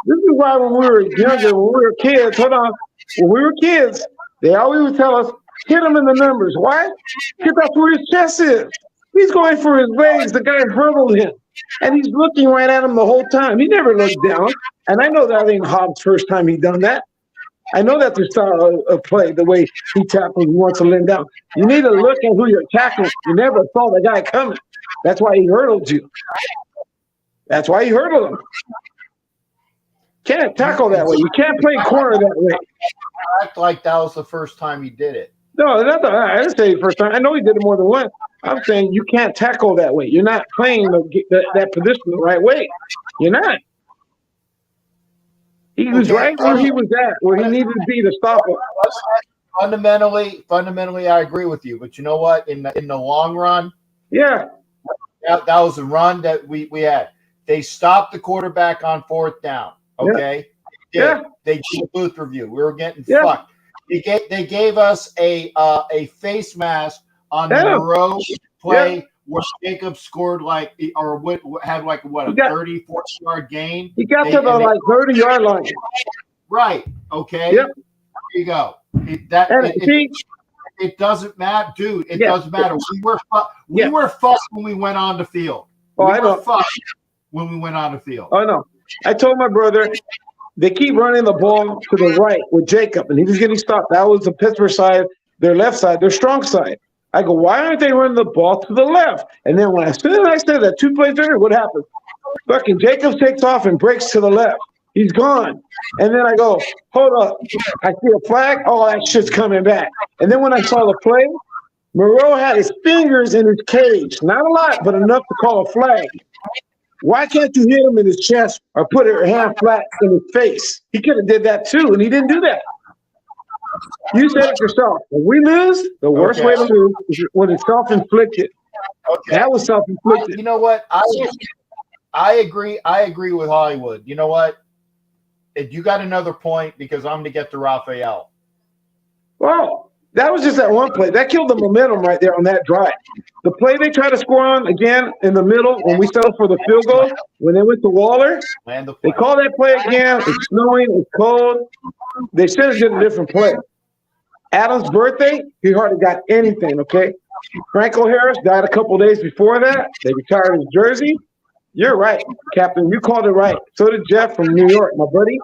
this is why when we were younger, when we were kids, when we were kids, they always would tell us, hit him in the numbers. Why? Because that's where his chest is. He's going for his legs. The guy hurdled him. And he's looking right at him the whole time. He never looked down. And I know that ain't Hobbs' first time he done that. I know that's the style of play, the way he tackles, he wants to lay down. You need to look at who you're tackling. You never saw the guy coming. That's why he hurdled you. That's why he hurdled him. Can't tackle that way. You can't play corner that way. Act like that was the first time he did it. No, I didn't say the first time. I know he did it more than once. I'm saying you can't tackle that way. You're not playing that position the right way. You're not. He was right where he was at, where he needed to be to stop him. Fundamentally, I agree with you. But you know what? In the long run, that was a run that we had. They stopped the quarterback on fourth down. Okay. They did a booth review. We were getting fucked. They gave us a face mask on the Moreau play where Jacob scored had a 30, 40-yard gain. He got to the 30-yard line. Right. Okay. Yep. There you go. It doesn't matter, dude. It doesn't matter. We were fucked when we went on the field. I know. Fucked when we went on the field. I know. I told my brother, they keep running the ball to the right with Jacob, and he was getting stopped. That was the Pittsburgh side, their left side, their strong side. I go, why aren't they running the ball to the left? And then as soon as I said that, 2 plays later, what happened? Fucking Jacob takes off and breaks to the left. He's gone. And then I go, hold up. I see a flag. Oh, that shit's coming back. And then when I saw the play, Moreau had his fingers in his cage. Not a lot, but enough to call a flag. Why can't you hit him in his chest or put your hand flat in his face? He could have did that too, and he didn't do that. You said it yourself. When we lose, the worst way to lose is when it's self-inflicted. Okay. That was self-inflicted. You know what? I agree. I agree with Hollywood. You know what? If you got another point, because I'm going to get to Raphael. Well, that was just that one play. That killed the momentum right there on that drive. The play they tried to score on again in the middle when we settled for the field goal, when they went to Waller, they called that play again. It's snowing, it's cold. They should have did a different play. Adam's birthday, he hardly got anything, okay? Franco Harris died a couple days before that. They retired his jersey. You're right, Captain. You called it right. So did Jeff from New York, my buddy.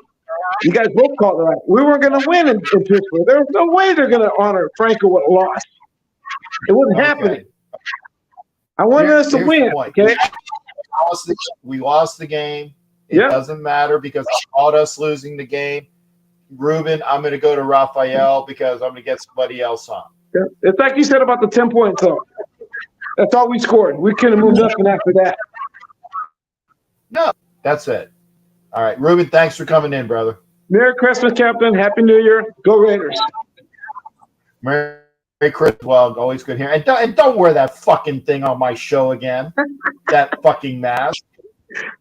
You guys both called it right. We weren't going to win in Pittsburgh. There was no way they're going to honor Franco with a loss. It wasn't happening. I wanted us to win, okay? We lost the game. It doesn't matter because it called us losing the game. Ruben, I'm going to go to Raphael because I'm going to get somebody else on. It's like you said about the 10 points, though. That's all we scored. We couldn't move nothing after that. No, that's it. All right, Ruben, thanks for coming in, brother. Merry Christmas, Captain. Happy New Year. Go Raiders. Merry Christmas. Well, always good here. And don't wear that fucking thing on my show again. That fucking mask.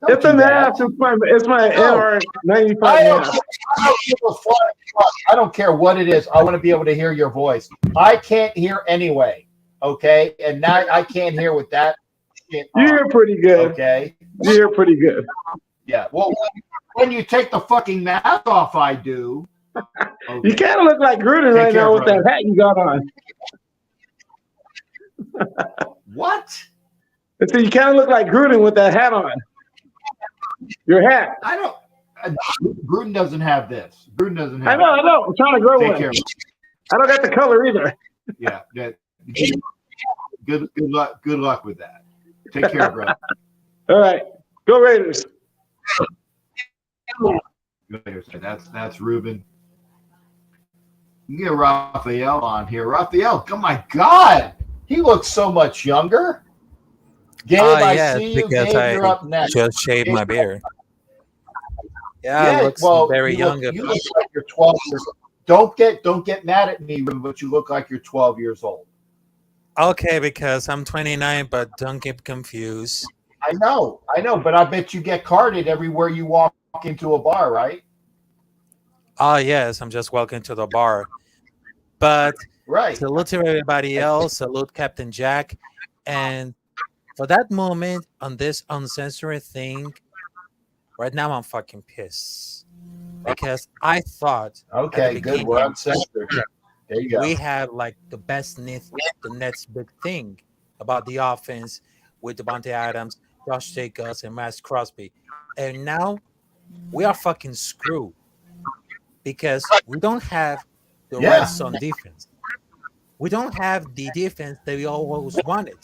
It's a mask. It's my AR-95 mask. I don't care what it is. I want to be able to hear your voice. I can't hear anyway, okay? And now I can't hear with that shit on. You hear pretty good. Okay? You hear pretty good. Yeah. Well, when you take the fucking mask off, I do. Okay. You kind of look like Gruden right now with that hat you got on. What? I said you kind of look like Gruden with that hat on. Your hat. I don't. Gruden doesn't have this. Gruden doesn't have. I know. I'm trying to grow one. I don't got the color either. Yeah. Good luck. Good luck with that. Take care, bro. All right. Go Raiders. That's Ruben. You get Raphael on here. Raphael, oh my God, he looks so much younger. Gabe, I see you. Because Gabe, you're up next. Just shaved my beard. Yeah, it looks very young. You look like you're 12 years old. Don't get mad at me, Ruben, but you look like you're 12 years old. Okay, because I'm 29, but don't get confused. I know, but I bet you get carded everywhere you walk into a bar, right? Oh, yes, I'm just walking to the bar. But right. Salute to everybody else. Salute Captain Jack. And for that moment on this uncensored thing, right now I'm fucking pissed. Because I thought... Okay, good. We're uncensored. There you go. We have like the best the next big thing about the offense with Devontae Adams, Josh Jacobs, and Max Crosby. And now we are fucking screwed because we don't have the red zone defense. We don't have the defense that we always wanted.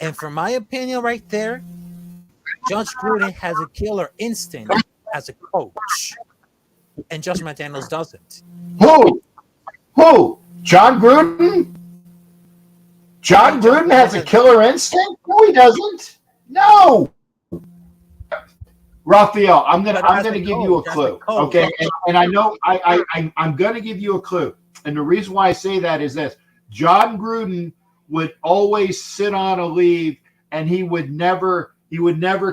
And from my opinion right there, Josh Gruden has a killer instinct as a coach. And Josh McDaniels doesn't. Who? John Gruden? John Gruden has a killer instinct? No, he doesn't. No. Raphael, I'm gonna give you a clue. Okay, and I know I'm gonna give you a clue. And the reason why I say that is this: John Gruden would always sit on a leave, and he would never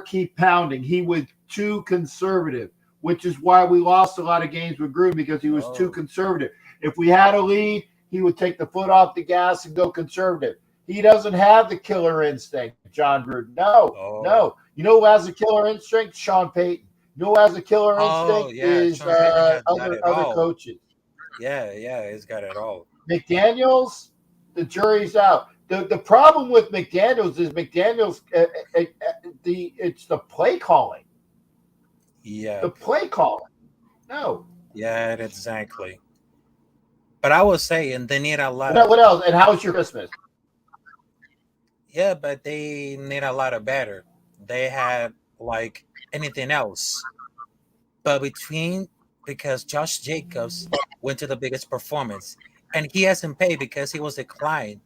keep pounding. He was too conservative, which is why we lost a lot of games with Gruden because he was too conservative. If we had a lead, he would take the foot off the gas and go conservative. He doesn't have the killer instinct, John Gruden. No. You know who has a killer instinct? Sean Payton. You know who has a killer instinct is other coaches. Yeah, he's got it all. McDaniels, the jury's out. The problem with McDaniels is it's the play calling. Yeah. The play calling. No. Yeah, exactly. But I was saying they need a lot. What else? And how was your Christmas? Yeah, but they need a lot of better. They had like anything else. But because Josh Jacobs went to the biggest performance and he hasn't paid because he was declined.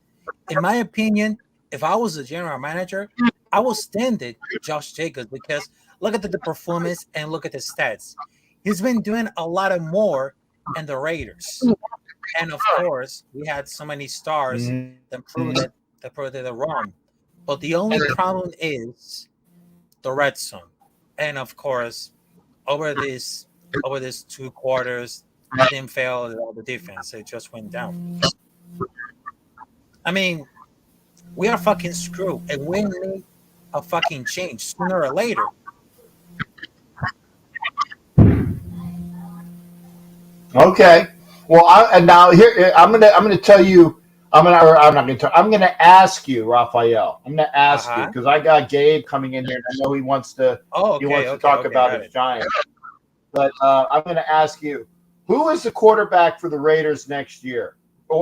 In my opinion, if I was a general manager, I would stand it Josh Jacobs because look at the performance and look at the stats. He's been doing a lot of more in the Raiders. And of course, we had so many stars that proved that they're wrong. But the only problem is the red zone. And of course, over these 2 quarters, It didn't fail at all the defense. It just went down. I mean, we are fucking screwed, and we need a fucking change sooner or later. Okay. Well, and now here I'm gonna tell you. I'm not gonna tell. I'm gonna ask you, Raphael. I'm gonna ask you because I got Gabe coming in here, and I know he wants to. Oh, okay, he wants to talk about his Giants. But I'm gonna ask you, who is the quarterback for the Raiders next year?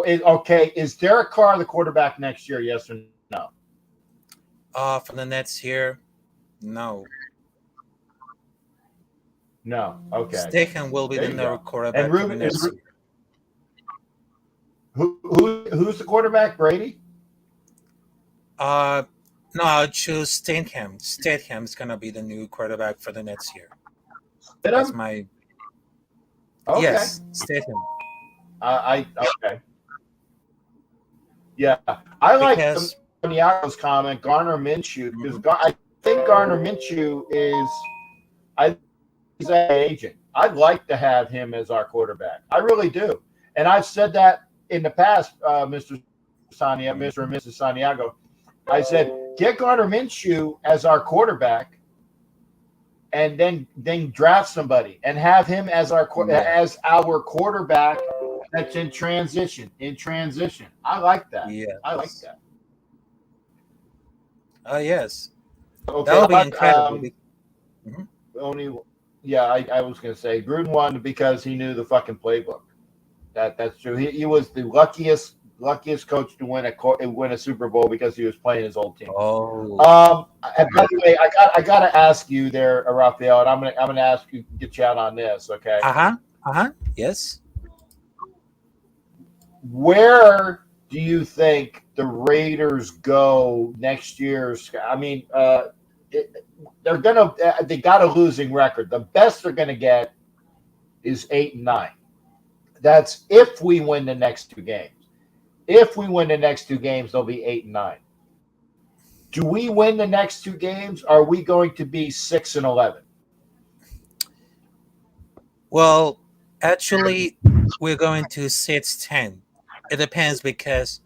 Is Derek Carr the quarterback next year? Yes or no? For the Nets here, no. No. Okay. Steichen will be the new quarterback for the Nets. Who's the quarterback? Brady? No, I'll choose Steichen. Steichen is gonna be the new quarterback for the Nets here. That's my. Okay. Yes, Steichen. Okay. Yeah, I like Santiago's comment, Garner Minshew, because I think Garner Minshew he's an agent. I'd like to have him as our quarterback. I really do, and I've said that in the past, Mr. and Mrs. Santiago. I said get Garner Minshew as our quarterback, and then draft somebody and have him as our quarterback. That's in transition. I like that. Yeah, I like that. Oh yes. Okay, that would be incredible. I was going to say Gruden won because he knew the fucking playbook. That's true. He was the luckiest coach to win a Super Bowl because he was playing his old team. Oh. And by the way, I got to ask you there, Raphael, and I'm gonna ask you, get you out on this, okay? Yes. Where do you think the Raiders go next year? I mean, they got a losing record. The best they're gonna get is 8-9. That's if we win the next two games. If we win the next two games, they'll be 8-9. Do we win the next two games? Are we going to be 6-11? Well, actually, we're going to 6-10. It depends because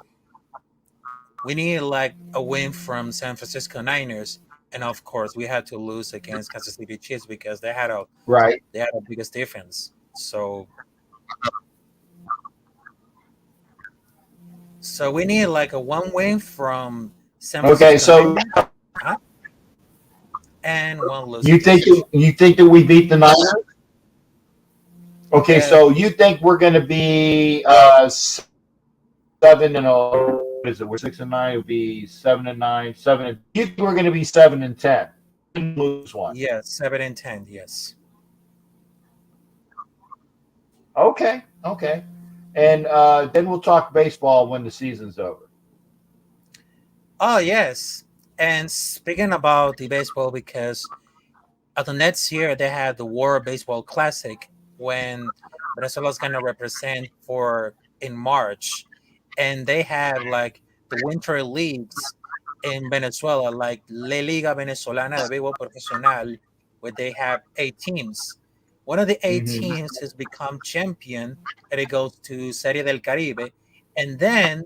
we need like a win from San Francisco Niners, and of course, we had to lose against Kansas City Chiefs because they had a biggest difference. So we need like a one win from San Francisco. Okay, so and one lose. You think that we beat the Niners? Okay, so you think we're going to be 7-0? What is it? We're 6-9. It'll be 7-9. 7. You think we're going to be 7-10? Lose one. Yeah, 7-10. Yes. Okay. And then we'll talk baseball when the season's over. Oh yes. And speaking about the baseball, because at the Nets here they had the World Baseball Classic when Venezuela's gonna represent in March, and they had like the winter leagues in Venezuela, like La Liga Venezolana de Béisbol Profesional, where they have 8 teams. One of the 8 teams has become champion, and it goes to Serie del Caribe, and then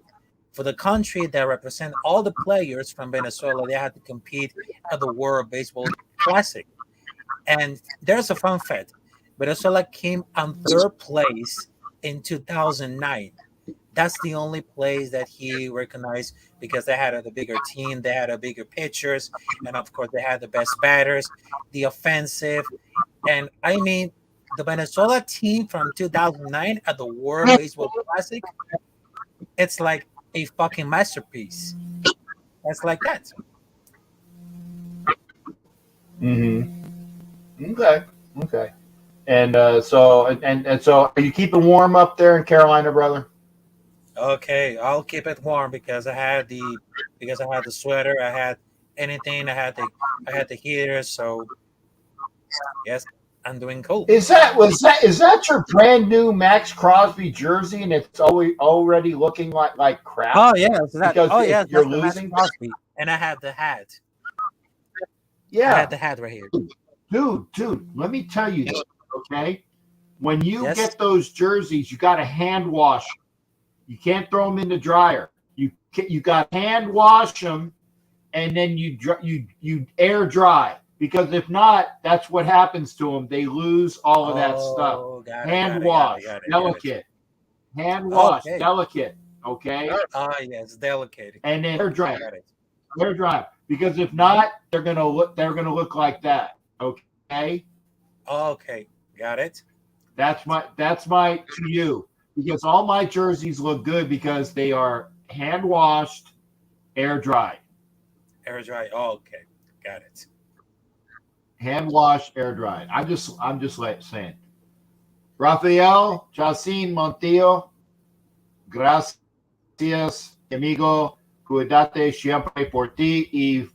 for the country that represent all the players from Venezuela, they had to compete at the World Baseball Classic. And there's a fun fact. Venezuela came on 3rd place in 2009. That's the only place that he recognized because they had a bigger team, they had a bigger pitchers, and of course they had the best batters, the offensive. And I mean, the Venezuela team from 2009 at the World Baseball Classic, it's like a fucking masterpiece. That's like that. Okay. And so are you keeping warm up there in Carolina, brother? Okay, I'll keep it warm because I had the sweater, I had anything, I had the heater, so yes, I'm doing cool. Is that your brand new Max Crosby jersey and it's already looking like crap? Oh yeah, you're losing. Crosby, and I had the hat. Yeah, I had the hat right here. Dude, let me tell you this, okay? When you Yes. get those jerseys, you got to hand wash them. You can't throw them in the dryer. You got to hand wash them, and then you air dry, because if not, that's what happens to them. They lose all of that stuff. Got Hand wash, delicate. Hand wash, Okay. delicate. Okay. Yes, delicate. And then air dry. Got it. Air dry, because if not, they're gonna look like that. Okay. Okay, got it. That's my to you, because all my jerseys look good because they are hand washed, air dried. Air dry. Okay, got it. Hand washed, air dried. I'm just like saying. Rafael Jacin Montillo, gracias, amigo. Cuídate siempre por ti y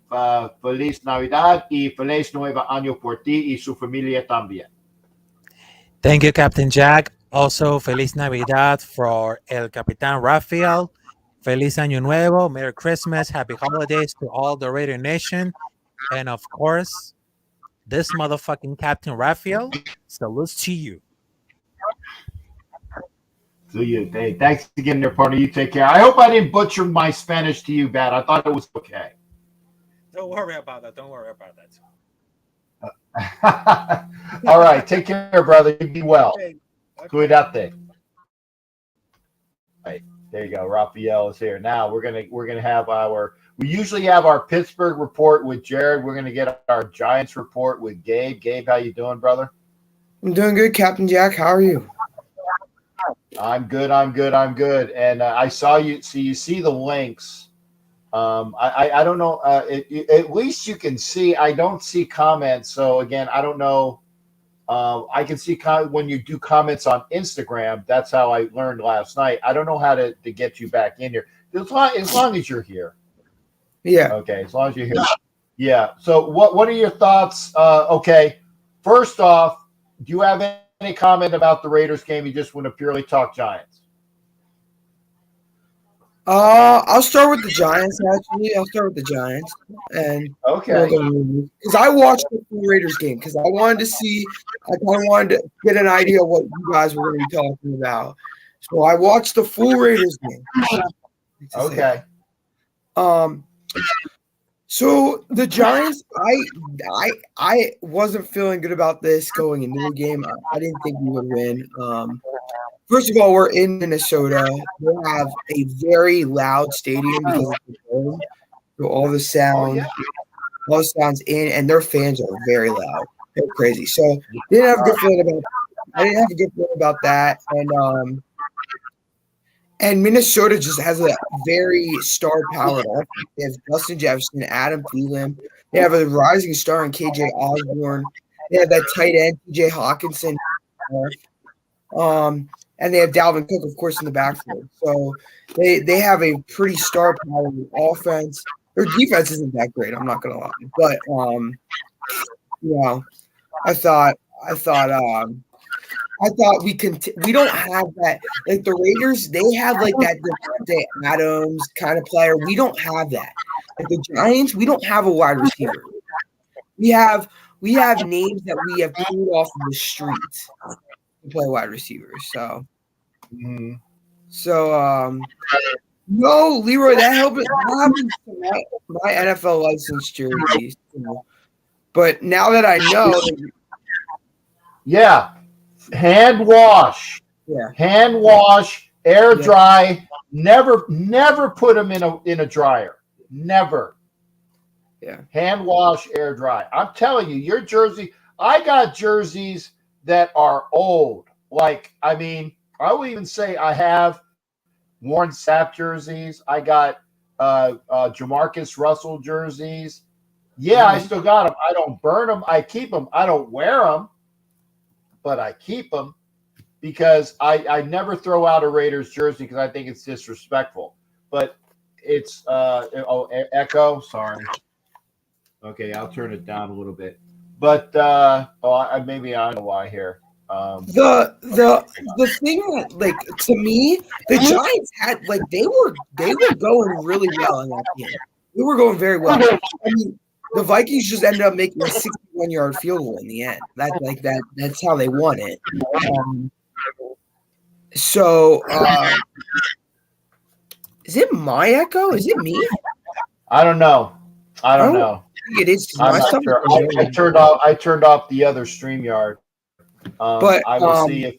feliz Navidad y feliz Nuevo Año por ti y su familia también. Thank you, Captain Jack. Also, Feliz Navidad for El Capitan Rafael. Feliz Año Nuevo. Merry Christmas. Happy holidays to all the Raider Nation. And of course, this motherfucking Captain Rafael salutes to you. So hey, thanks again, there, partner. You take care. I hope I didn't butcher my Spanish to you, bad. I thought it was okay. Don't worry about that. All right, take care, brother. You be well. Okay. Cuídate. Right, there you go. Rafael is here. Now we're gonna have we usually have our Pittsburgh report with Jared. We're gonna get our Giants report with Gabe. Gabe, how you doing, brother? I'm doing good, Captain Jack. How are you? I'm good. And I saw you. So you see the links. I don't know. At least you can see. I don't see comments. So again, I don't know. I can see when you do comments on Instagram. That's how I learned last night. I don't know how to get you back in here. As long as you're here. Yeah. Okay. As long as you're here. Yeah. So what are your thoughts? Okay. First off, do you have any comment about the Raiders game? You just want to purely talk Giants. I'll start with the Giants. Actually, I'll start with the Giants, and okay, because I watched the Raiders game because I wanted to see. I kind of wanted to get an idea of what you guys were going to be talking about. So I watched the full Raiders game. Okay. So the Giants, I wasn't feeling good about this going into the game. I didn't think we would win. First of all, we're in Minnesota. We have a very loud stadium because of the dome. So all the sound, all the sounds in, and their fans are very loud. They're crazy. So I didn't have a good feeling about that. And Minnesota just has a very star-powered offense. They have Justin Jefferson, Adam Thielen. They have a rising star in KJ Osborne. They have that tight end, TJ Hawkinson. And they have Dalvin Cook, of course, in the backfield. So they have a pretty star-powered offense. Their defense isn't that great, I'm not gonna lie. But I thought we don't have that. Like the Raiders, they have like that Devontae Adams kind of player. We don't have that. Like the Giants, we don't have a wide receiver. We have names that we have pulled off of the streets to play wide receivers. So, no, Leroy, that happens to my NFL license jerseys. But now that I know, hand wash. Yeah. Hand wash, air dry. Never put them in a dryer. Never. Yeah. Hand wash, air dry. I'm telling you, your jersey. I got jerseys that are old. Like, I mean, I will even say I have Warren Sapp jerseys. I got Jamarcus Russell jerseys. Yeah, I still got them. I don't burn them. I keep them. I don't wear them, but I keep them because I never throw out a Raiders jersey because I think it's disrespectful. But it's echo. Sorry. Okay, I'll turn it down a little bit. But maybe I don't know why here. The thing that, like, to me, the Giants had, like, they were going really well in that game. They were going very well. I mean, the Vikings just ended up making a 61-yard field goal in the end. That's how they won it. Is it my echo? Is it me? I don't know. I don't know. I think it is. I'm not sure. I turned off the other StreamYard. But I will see if.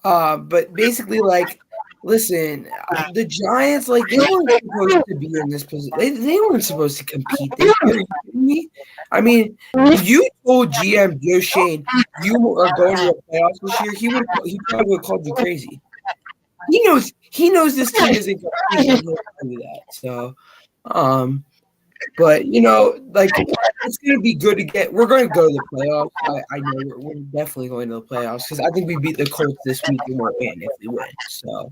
But basically, like, listen, the Giants, like, they weren't supposed to be in this position. They weren't supposed to compete this year. Are you kidding me? I mean, if you told GM Joe Shane you are going to the playoffs this year, he probably would have called you crazy. He knows this team isn't going to do that. So, but like, it's going to be good to get. We're going to go to the playoffs. I know we're definitely going to the playoffs because I think we beat the Colts this week and we're in if we win. So,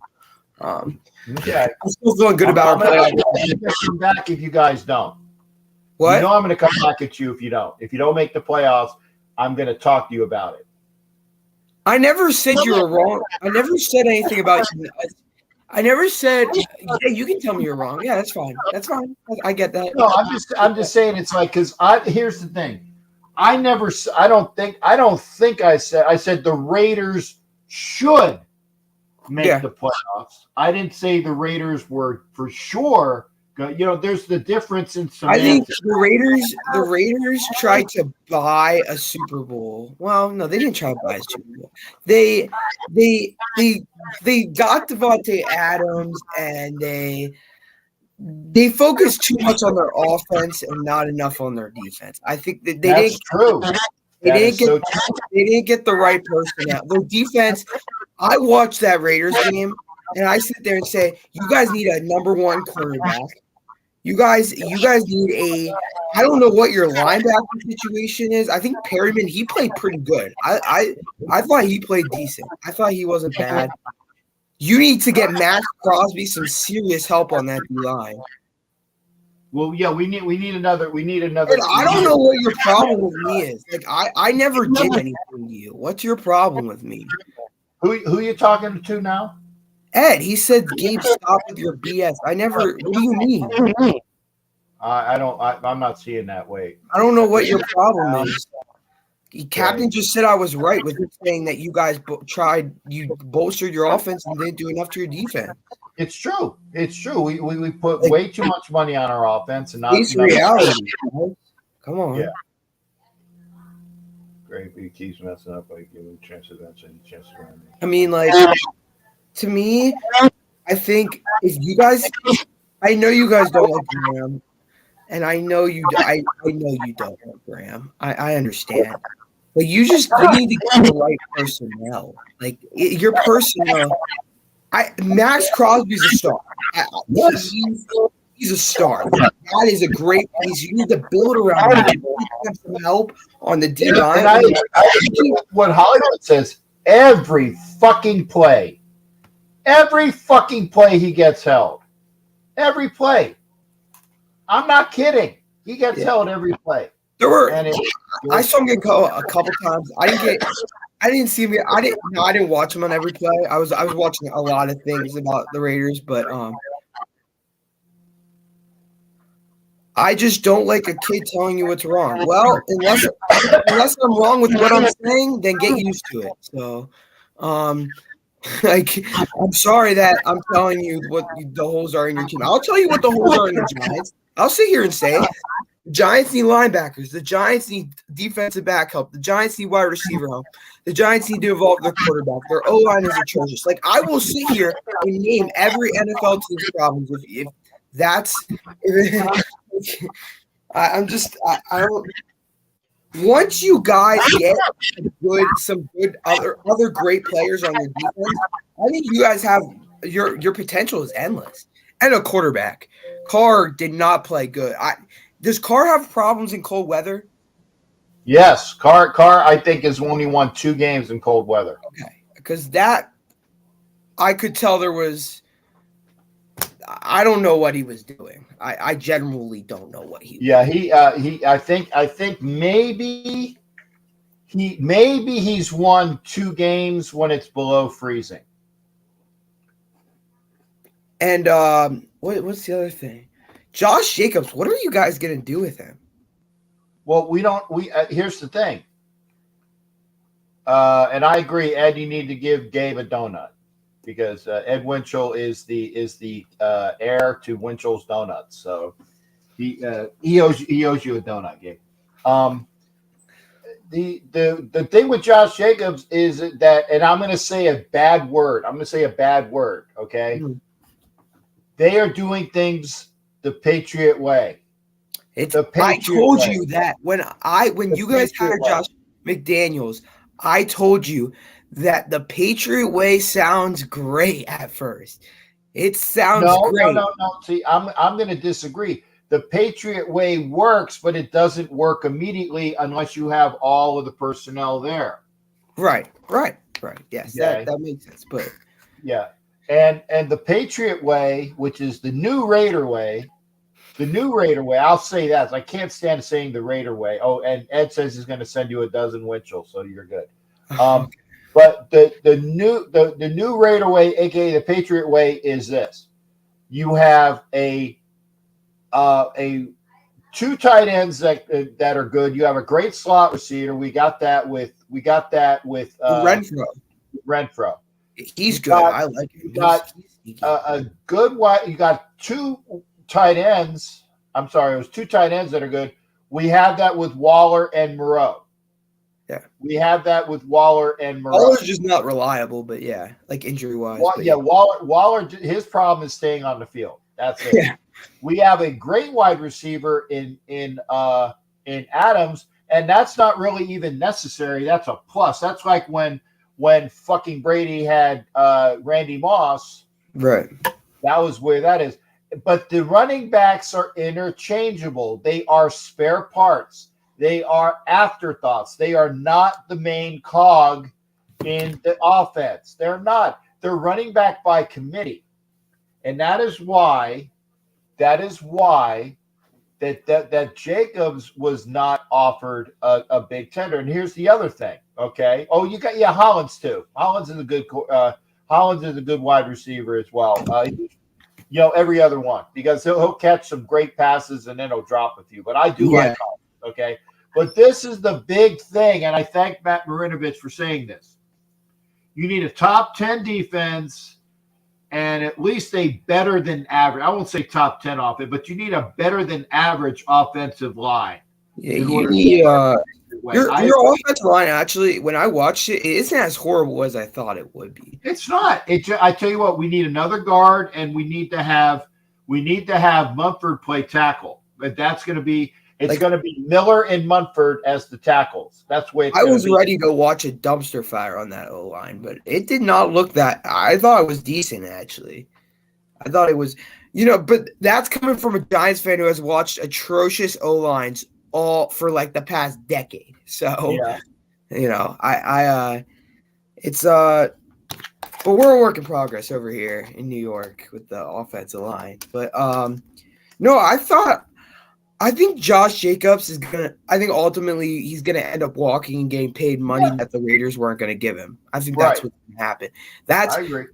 yeah, I'm still feeling good about our playoffs. I'm going to come back if you guys don't. What? You know I'm going to come back at you if you don't. If you don't make the playoffs, I'm going to talk to you about it. I never said you were wrong. I never said anything about you. I never said, yeah, you can tell me you're wrong. Yeah, that's fine. That's fine. I get that. No, I'm just saying it's like, because here's the thing. I don't think I said the Raiders should make the playoffs. I didn't say the Raiders were for sure. There's the difference in semantics. I think the Raiders tried to buy a Super Bowl. Well, no, they didn't try to buy a Super Bowl. They got Devontae Adams and they focused too much on their offense and not enough on their defense. I think that That's true. They didn't get the right personnel. Their defense. I watched that Raiders game and I sit there and say, you guys need a number one cornerback. You guys need I don't know what your linebacker situation is. I think Perryman, he played pretty good. I thought he played decent. I thought he wasn't bad. You need to get Max Crosby some serious help on that line. Well, yeah, we need another. And I don't know what your problem with me is. Like I never did anything to you. What's your problem with me? Who you talking to now? Ed, he said, Gabe, stop with your BS. I never. What do you mean? I'm not seeing that. Wait. I don't know what your problem is. Captain just said I was right with saying that you guys you bolstered your offense and didn't do enough to your defense. It's true. It's true. We put way too much money on our offense and not face reality. Come on. Yeah. Great. He keeps messing up by giving chances. I mean, like, to me, I think if you guys, I know you guys don't like Graham, and I know you don't like Graham. I understand, but you need to get the right personnel. Like your personnel. Max Crosby's a star. He's a star. That is a great piece. You need to build around him. You need to have some help on the D line. I what Hollywood says, every fucking play he gets held. Every play. I'm not kidding. He gets held every play. I saw him get called a couple times. I didn't see him. I didn't watch him on every play. I was watching a lot of things about the Raiders, but I just don't like a kid telling you what's wrong. Well, unless I'm wrong with what I'm saying, then get used to it. So, like, I'm sorry that I'm telling you what the holes are in your team. I'll tell you what the holes are in the Giants. I'll sit here and say the Giants need linebackers. The Giants need defensive back help. The Giants need wide receiver help. The Giants need to evolve their quarterback. Their O-line is atrocious. Like, I will sit here and name every NFL team's problems if that's I don't. Once you guys get some good other great players on your defense, I think you guys have your potential is endless. And a quarterback, Carr did not play good. Does Carr have problems in cold weather? Yes, Carr I think has only won 2 games in cold weather. Okay, because that I could tell there was. I don't know what he was doing. I generally don't know what he. Yeah, he. I think maybe he's won 2 games when it's below freezing. And what's the other thing? Josh Jacobs, what are you guys gonna do with him? Well, we don't. Here's the thing. And I agree, Ed. You need to give Gabe a donut because Ed Winchell is the heir to Winchell's Donuts. So he owes you a donut, Gabe. The thing with Josh Jacobs is that, and I'm going to say a bad word. Okay, they are doing things the Patriot way. I told you that when you guys hired Josh McDaniels, I told you that the Patriot way sounds great at first. It sounds great. No. See, I'm going to disagree. The Patriot way works, but it doesn't work immediately unless you have all of the personnel there. Right. Yes, okay. that makes sense. But yeah, and the Patriot way, which is the new Raider way. I'll say that. I can't stand saying the Raider way. Oh, and Ed says he's going to send you a dozen Winchell, so you're good. But the new Raider way, aka the Patriot way, is this: you have a two tight ends that are good. You have a great slot receiver. We got that with Renfro. He's good. I like him. You got a good wide. You got two tight ends. I'm sorry, it was two tight ends that are good. We have that with Waller and Moreau. Yeah, we have that with Waller and Moreau. Waller's just not reliable, but yeah, like injury wise. Waller. His problem is staying on the field. That's it. Yeah. We have a great wide receiver in Adams, and that's not really even necessary. That's a plus. That's like when fucking Brady had Randy Moss. Right. That was where that is. But the running backs are interchangeable. They are spare parts. They are afterthoughts. They are not the main cog in the offense. They're not. They're running back by committee. And that is why that Jacobs was not offered a big tender. And here's the other thing. Okay. Oh, you got Hollins too. Hollins is a good wide receiver as well. Every other one, because he'll catch some great passes and then he'll drop a few. But I do like Hollins. Okay. But this is the big thing, and I thank Matt Marinovich for saying this. You need a top 10 defense and at least a better than average. I won't say top 10 off it, but you need a better than average offensive line. Yeah, your offensive line, actually, when I watched it, it isn't as horrible as I thought it would be. It's not. I tell you what, we need another guard, and we need to have Munford play tackle. But that's going to be going to be Miller and Munford as the tackles. That's the way I was ready to watch a dumpster fire on that O line, but it did not look that. I thought it was decent, actually. I thought it was, but that's coming from a Giants fan who has watched atrocious O lines all for like the past decade. So, it's but we're a work in progress over here in New York with the offensive line. But no, I think Josh Jacobs is ultimately he's gonna end up walking and getting paid money that the Raiders weren't gonna give him. I think that's what's gonna happen. I agree.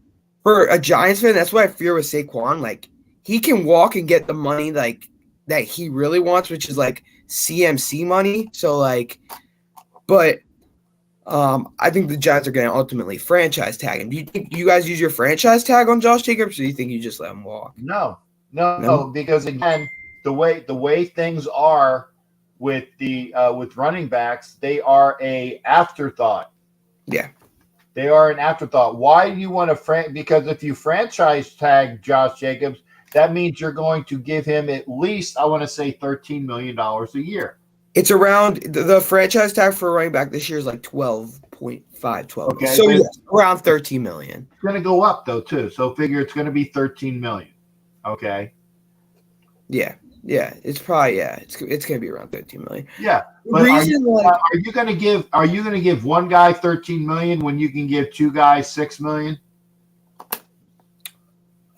For a Giants fan, that's what I fear with Saquon. Like, he can walk and get the money like that he really wants, which is like CMC money. So like, but I think the Giants are going to ultimately franchise tag him. Do you think you guys use your franchise tag on Josh Jacobs, or do you think you just let him walk? No, because again, the way things are with with running backs, they are a afterthought. Yeah. They are an afterthought. Why do you want to because if you franchise tag Josh Jacobs, that means you're going to give him at least, I want to say, $13 million a year. It's around the franchise tag for a running back this year is like 12.5. Okay, so around $13 million. It's going to go up though too. So figure it's going to be $13 million. Okay. Yeah. It's probably it's going to be around $13 million. Yeah. But are you going to give one guy $13 million when you can give two guys $6 million?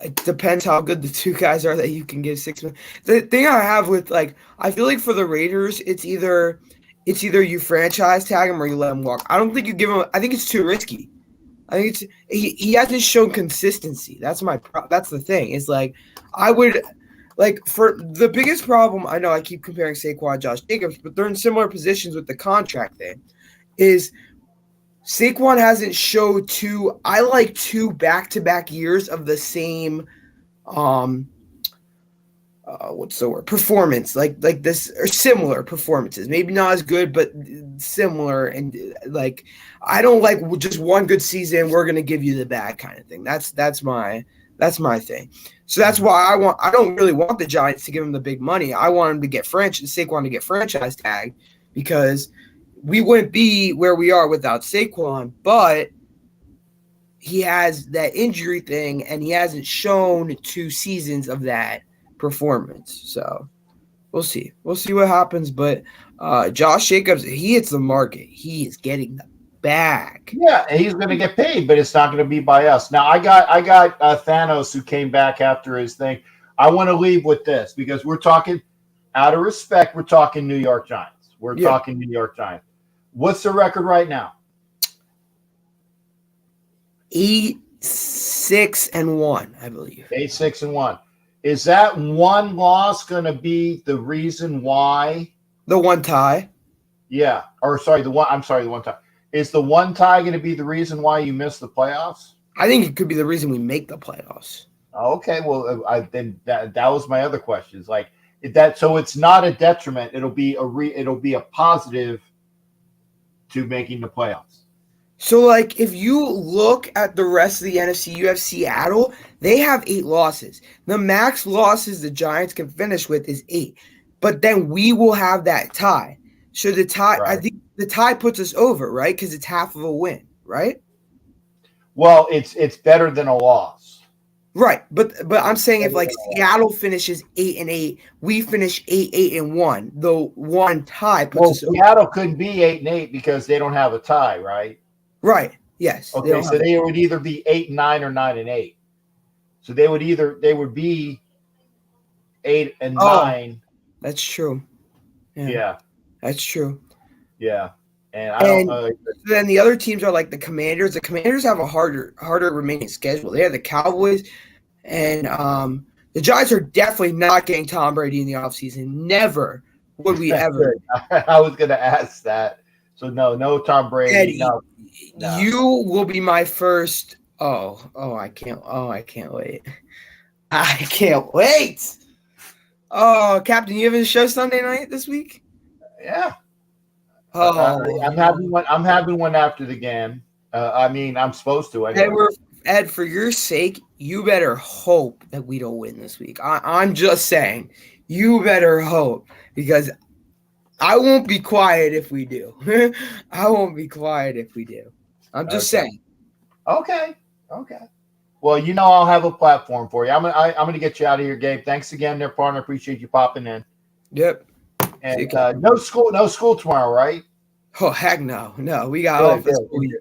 It depends how good the two guys are that you can give $6 million. The thing I have with I feel like for the Raiders, it's either you franchise tag him or you let him walk. I don't think you give him. I think it's too risky. I think he hasn't shown consistency. That's the thing. It's like I would like for the biggest problem, I know I keep comparing Saquon and Josh Jacobs, but they're in similar positions with the contract thing. Is Saquon hasn't showed two back-to-back years of the same what's the word? Performance, like this, or similar performances. Maybe not as good, but similar. And like, I don't like just one good season, we're gonna give you the bad kind of thing. That's my thing. So that's why I don't really want the Giants to give him the big money. I want him to get Saquon to get franchise tag, because we wouldn't be where we are without Saquon, but he has that injury thing, and he hasn't shown 2 seasons of that performance. So we'll see. We'll see what happens. But Josh Jacobs, he hits the market. He is getting the bag. Yeah, and he's going to get paid, but it's not going to be by us. Now, I got Thanos, who came back after his thing. I want to leave with this, because we're talking, out of respect, we're talking New York Giants. We're talking New York Giants. What's the record right now? 8-6-1, I believe. 8-6-1. Is that one loss going to be the reason why? The one tie? Yeah. Or sorry, the one tie. Is the one tie going to be the reason why you missed the playoffs? I think it could be the reason we make the playoffs. Okay. Well, then that was my other question. Is like that. So it's not a detriment. It'll be a positive to making the playoffs. So, like, if you look at the rest of the NFC, you have Seattle. They have 8 losses. The max losses the Giants can finish with is 8. But then we will have that tie. So the tie, right. I think the tie puts us over, right? Because it's half of a win, right? Well, it's better than a loss. Right. But I'm saying if, like, Seattle finishes 8-8, we finish 8-1. The one tie puts us over. Seattle couldn't be 8-8 because they don't have a tie, right? Right. Yes. Okay, so they would either be 8-9 or 9-8. So they would be 8-9. That's true. Yeah. That's true. Yeah. And I don't know. Then the other teams are like the Commanders. The Commanders have a harder remaining schedule. They have the Cowboys, and the Giants are definitely not getting Tom Brady in the offseason. Never would we ever. I was going to ask that. So no Tom Brady. Eddie, no. You will be my first. I can't wait. I can't wait. Oh, Captain, you having a show Sunday night this week? Yeah. Oh, I'm having one. I'm having one after the game. I'm supposed to. Ed, for your sake, you better hope that we don't win this week. I'm just saying, you better hope, because I won't be quiet if we do. I won't be quiet if we do. I'm just saying. Okay. Well, I'll have a platform for you. I'm gonna get you out of here, Gabe. Thanks again, there, partner. Appreciate you popping in. Yep. And no school tomorrow, right? Oh, heck no. We got off this week.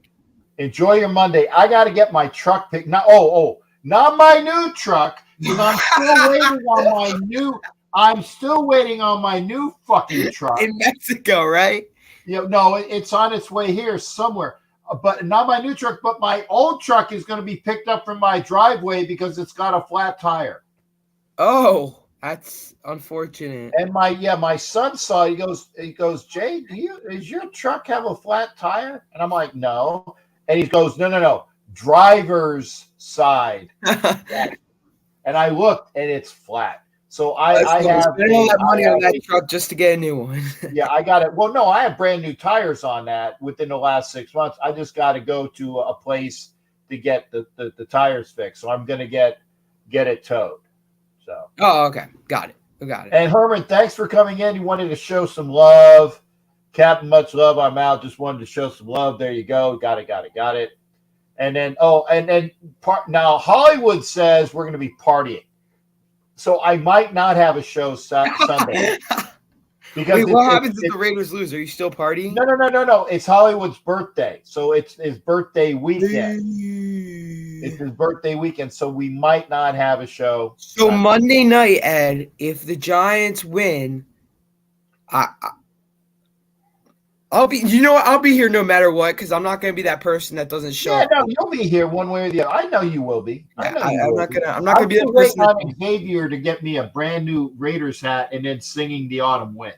Enjoy your Monday. I got to get my truck picked. Not my new truck, because I'm still waiting on my new fucking truck in Mexico, right? No, it's on its way here somewhere. But not my new truck, but my old truck is going to be picked up from my driveway because it's got a flat tire. Oh, that's unfortunate. And my son saw it. He goes, Jay, does your truck have a flat tire? And I'm like, no. And he goes, no, driver's side. And I looked, and it's flat. So I have spend all that money on that truck just to get a new one. Yeah, I got it. Well, no, I have brand new tires on that within the last 6 months. I just got to go to a place to get the tires fixed. So I'm going to get it towed. So. Oh, okay. Got it. And Herman, thanks for coming in. You wanted to show some love. Captain, much love. I'm out. Just wanted to show some love. There you go. Got it. And then, now Hollywood says we're going to be partying. So I might not have a show Sunday. Because what happens if the Raiders lose? Are you still partying? No. It's Hollywood's birthday. So it's his birthday weekend. It's his birthday weekend. So we might not have a show. So Monday night, Ed, if the Giants win, I'll be. You know what? I'll be here no matter what because I'm not gonna be that person that doesn't show Yeah, up. no, you'll be here one way or the other. I know you will be. I know you I'm will not be. gonna. I'm not gonna I'm be still that waiting person. on Xavier to get me a brand new Raiders hat and then singing the autumn wind.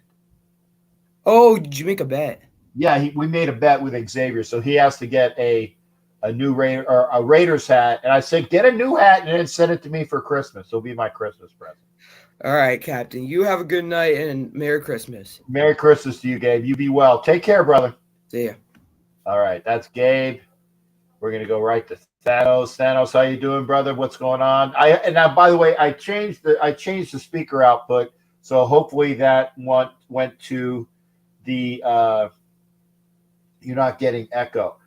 Oh, did you make a bet? Yeah, we made a bet with Xavier, so he has to get a new Raider or a Raiders hat. And I said, get a new hat and then send it to me for Christmas. It'll be my Christmas present. All right, Captain. You have a good night and Merry Christmas. Merry Christmas to you, Gabe. You be well. Take care, brother. See ya. All right, that's Gabe. We're gonna go right to Thanos. Thanos, how you doing, brother? What's going on? And now, by the way, I changed the speaker output, so hopefully that went to the you're not getting echo.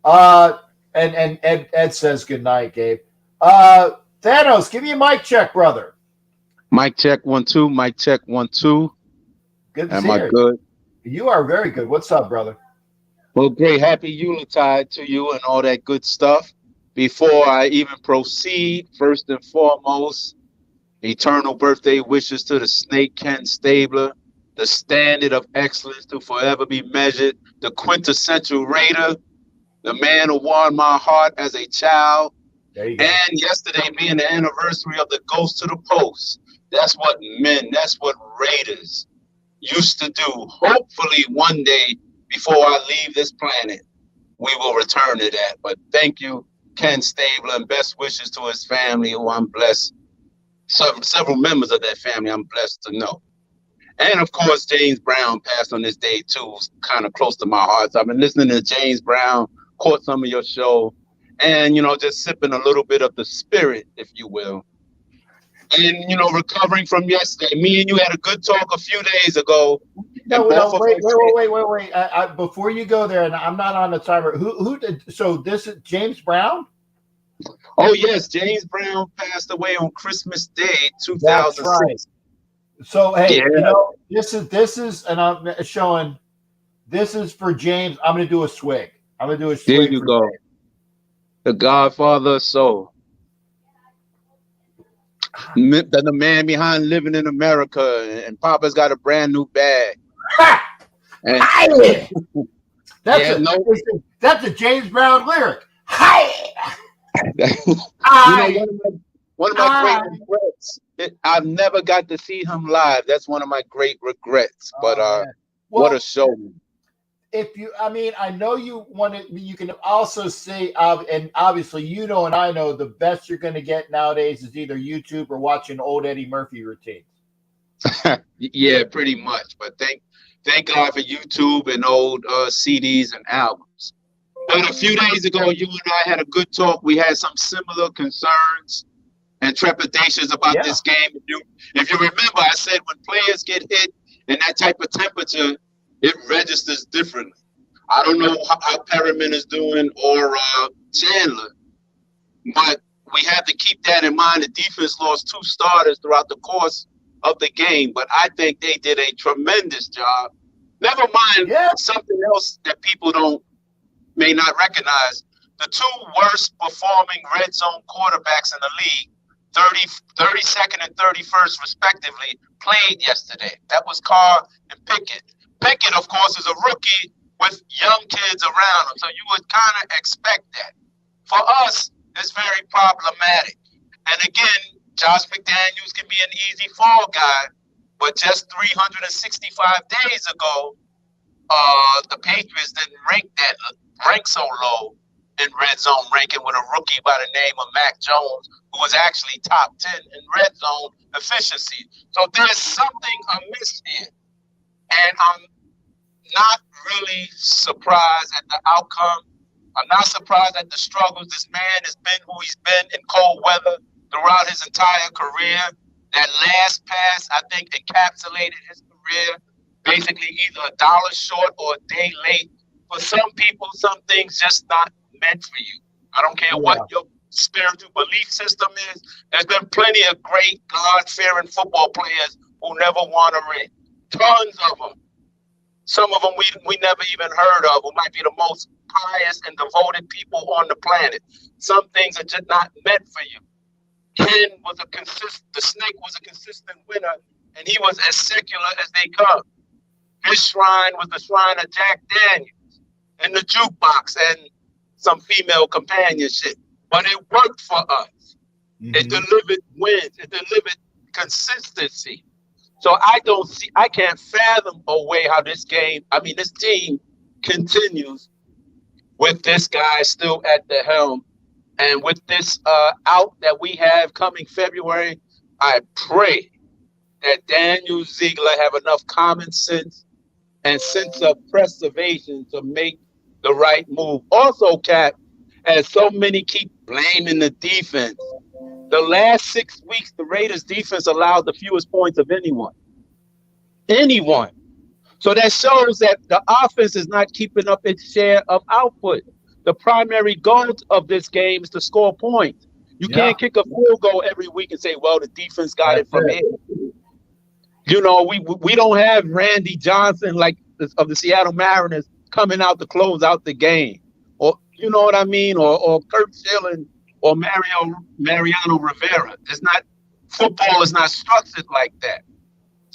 And Ed says good night, Gabe. Thanos, give me a mic check, brother. Mic check 1 2. Mic check 1 2. Good to Am see I you. good? You are very good. What's up, brother? Well, great. Happy Yuletide to you and all that good stuff. Before I even proceed, first and foremost, eternal birthday wishes to the Snake Ken Stabler, the standard of excellence to forever be measured, the quintessential Raider, the man who won my heart as a child, There you go. and yesterday being the anniversary of the Ghost to the Post. That's what Raiders used to do. Hopefully one day before I leave this planet, we will return to that. But thank you, Ken Stabler, and best wishes to his family, who I'm blessed. Several members of that family I'm blessed to know. And of course, James Brown passed on this day too, kind of close to my heart. So I've been listening to James Brown, caught some of your show, and, just sipping a little bit of the spirit, if you will. And, recovering from yesterday. Me and you had a good talk a few days ago. No, wait. Before you go there, and I'm not on the timer. Who did? So this is James Brown. Oh yes, James Brown passed away on Christmas Day, 2006. That's right. So hey, Yeah. This is, and I'm showing. This is for James. I'm going to do a swig. There you go. James. The Godfather of Soul. The man behind Living in America, and Papa's got a brand new bag. And, that's a James Brown lyric. Hi. One of my great regrets. I've never got to see him live. That's one of my great regrets. But what a show! I know you want to. You can also say, and obviously, and I know the best you're going to get nowadays is either YouTube or watching old Eddie Murphy routines. Yeah, pretty much. But thank God for YouTube and old CDs and albums. But a few days ago, you and I had a good talk. We had some similar concerns and trepidations about this game. If you remember, I said when players get hit in that type of temperature, it registers differently. I don't know how Perriman is doing or Chandler, but we have to keep that in mind. The defense lost 2 starters throughout the course of the game, but I think they did a tremendous job. Never mind something else that people may not recognize. The 2 worst performing red zone quarterbacks in the league, 32nd and 31st respectively, played yesterday. That was Carr and Pickett. Pickett, of course, is a rookie with young kids around him, so you would kind of expect that. For us, it's very problematic. And again, Josh McDaniels can be an easy fall guy, but just 365 days ago, the Patriots didn't rank so low in red zone ranking with a rookie by the name of Mac Jones, who was actually top 10 in red zone efficiency. So there's something amiss here. And I'm not really surprised at the outcome. I'm not surprised at the struggles. This man has been who he's been in cold weather throughout his entire career. That last pass, I think, encapsulated his career. Basically either a dollar short or a day late. For some people, some things just not meant for you. I don't care what your spiritual belief system is. There's been plenty of great God-fearing football players who never won a ring. Tons of them. Some of them we never even heard of, who might be the most pious and devoted people on the planet. Some things are just not meant for you. Ken was the Snake was a consistent winner, and he was as secular as they come. His shrine was the shrine of Jack Daniels and the jukebox and some female companionship. But it worked for us. It delivered wins. It delivered consistency. So I can't fathom a way how this team continues with this guy still at the helm. And with this out that we have coming February, I pray that Daniel Ziegler have enough common sense and sense of preservation to make the right move. Also, Cap, as so many keep blaming the defense, the last 6 weeks, the Raiders defense allowed the fewest points of anyone. So that shows that the offense is not keeping up its share of output. The primary goal of this game is to score points. You can't kick a field goal every week and say, well, the defense got it from here. You know, we don't have Randy Johnson of the Seattle Mariners coming out to close out the game. Or you know what I mean? Or Kurt Schilling or Mariano Rivera. Football is not structured like that.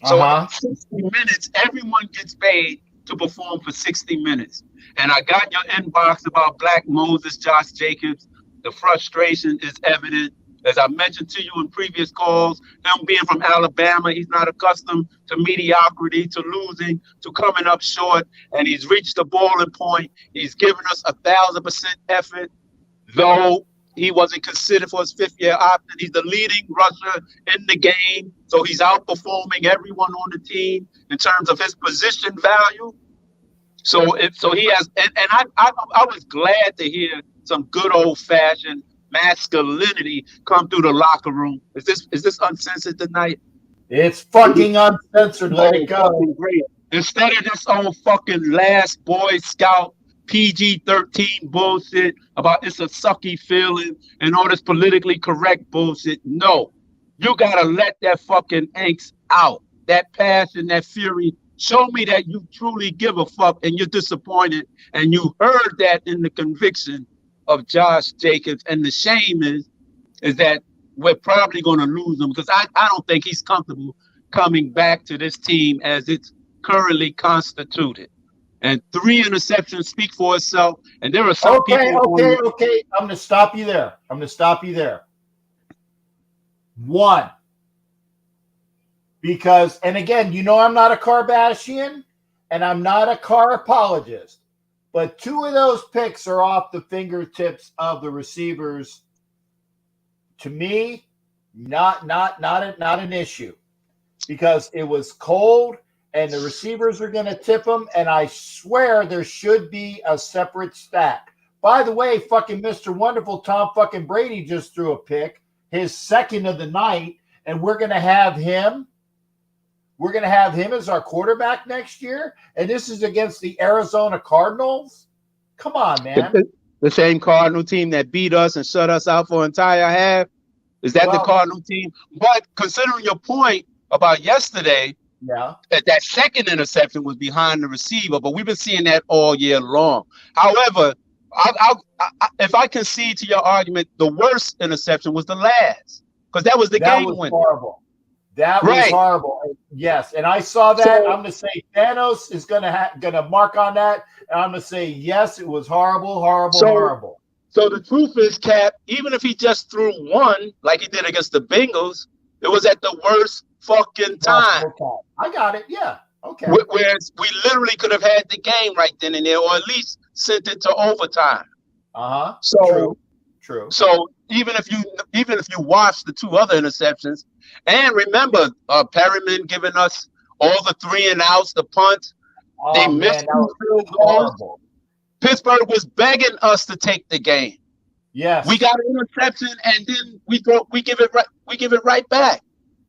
So in 60 minutes, everyone gets paid to perform for 60 minutes. And I got your inbox about Black Moses, Josh Jacobs. The frustration is evident. As I mentioned to you in previous calls, him being from Alabama, he's not accustomed to mediocrity, to losing, to coming up short, and he's reached the boiling point. He's given us 1,000% effort, though he wasn't considered for his fifth-year option. He's the leading rusher in the game, so he's outperforming everyone on the team in terms of his position value. So he has, and I was glad to hear some good old-fashioned masculinity come through the locker room. Is this uncensored tonight? It's fucking uncensored. Let it go. Great. Instead of this old fucking last Boy Scout PG-13 bullshit about it's a sucky feeling and all this politically correct bullshit. No, you gotta let that fucking angst out, that passion, that fury. Show me that you truly give a fuck and you're disappointed, and you heard that in the conviction of Josh Jacobs. And the shame is that we're probably going to lose him, because I don't think he's comfortable coming back to this team as it's currently constituted. And 3 interceptions speak for itself. And there are some people. Okay. I'm going to stop you there. 1. Because, and again, you know, I'm not a Kardashian and I'm not a car apologist, but 2 of those picks are off the fingertips of the receivers. To me, not an issue, because it was cold and the receivers are going to tip them. And I swear there should be a separate stack. By the way, fucking Mr. Wonderful Tom fucking Brady just threw a pick, his second of the night, and we're going to have him. We're going to have him as our quarterback next year, and this is against the Arizona Cardinals? Come on, man. The same Cardinal team that beat us and shut us out for an entire half? Is that the Cardinal team? But considering your point about yesterday, that second interception was behind the receiver, but we've been seeing that all year long. However, if I concede to your argument, the worst interception was the last, because that was the game winner. Horrible. That was horrible. Yes, and I saw that. So, I'm going to say Thanos is going to mark on that, and I'm going to say yes, it was horrible. So the truth is, Cap, even if he just threw one like he did against the Bengals, it was at the worst fucking time. I got it. Yeah. Okay. Whereas we literally could have had the game right then and there, or at least sent it to overtime. So true. So even if you watch the 2 other interceptions, and remember Perryman giving us all the 3 and outs, the punt, they missed field goals. Pittsburgh was begging us to take the game. Yes, we got an interception, and then we give it right back.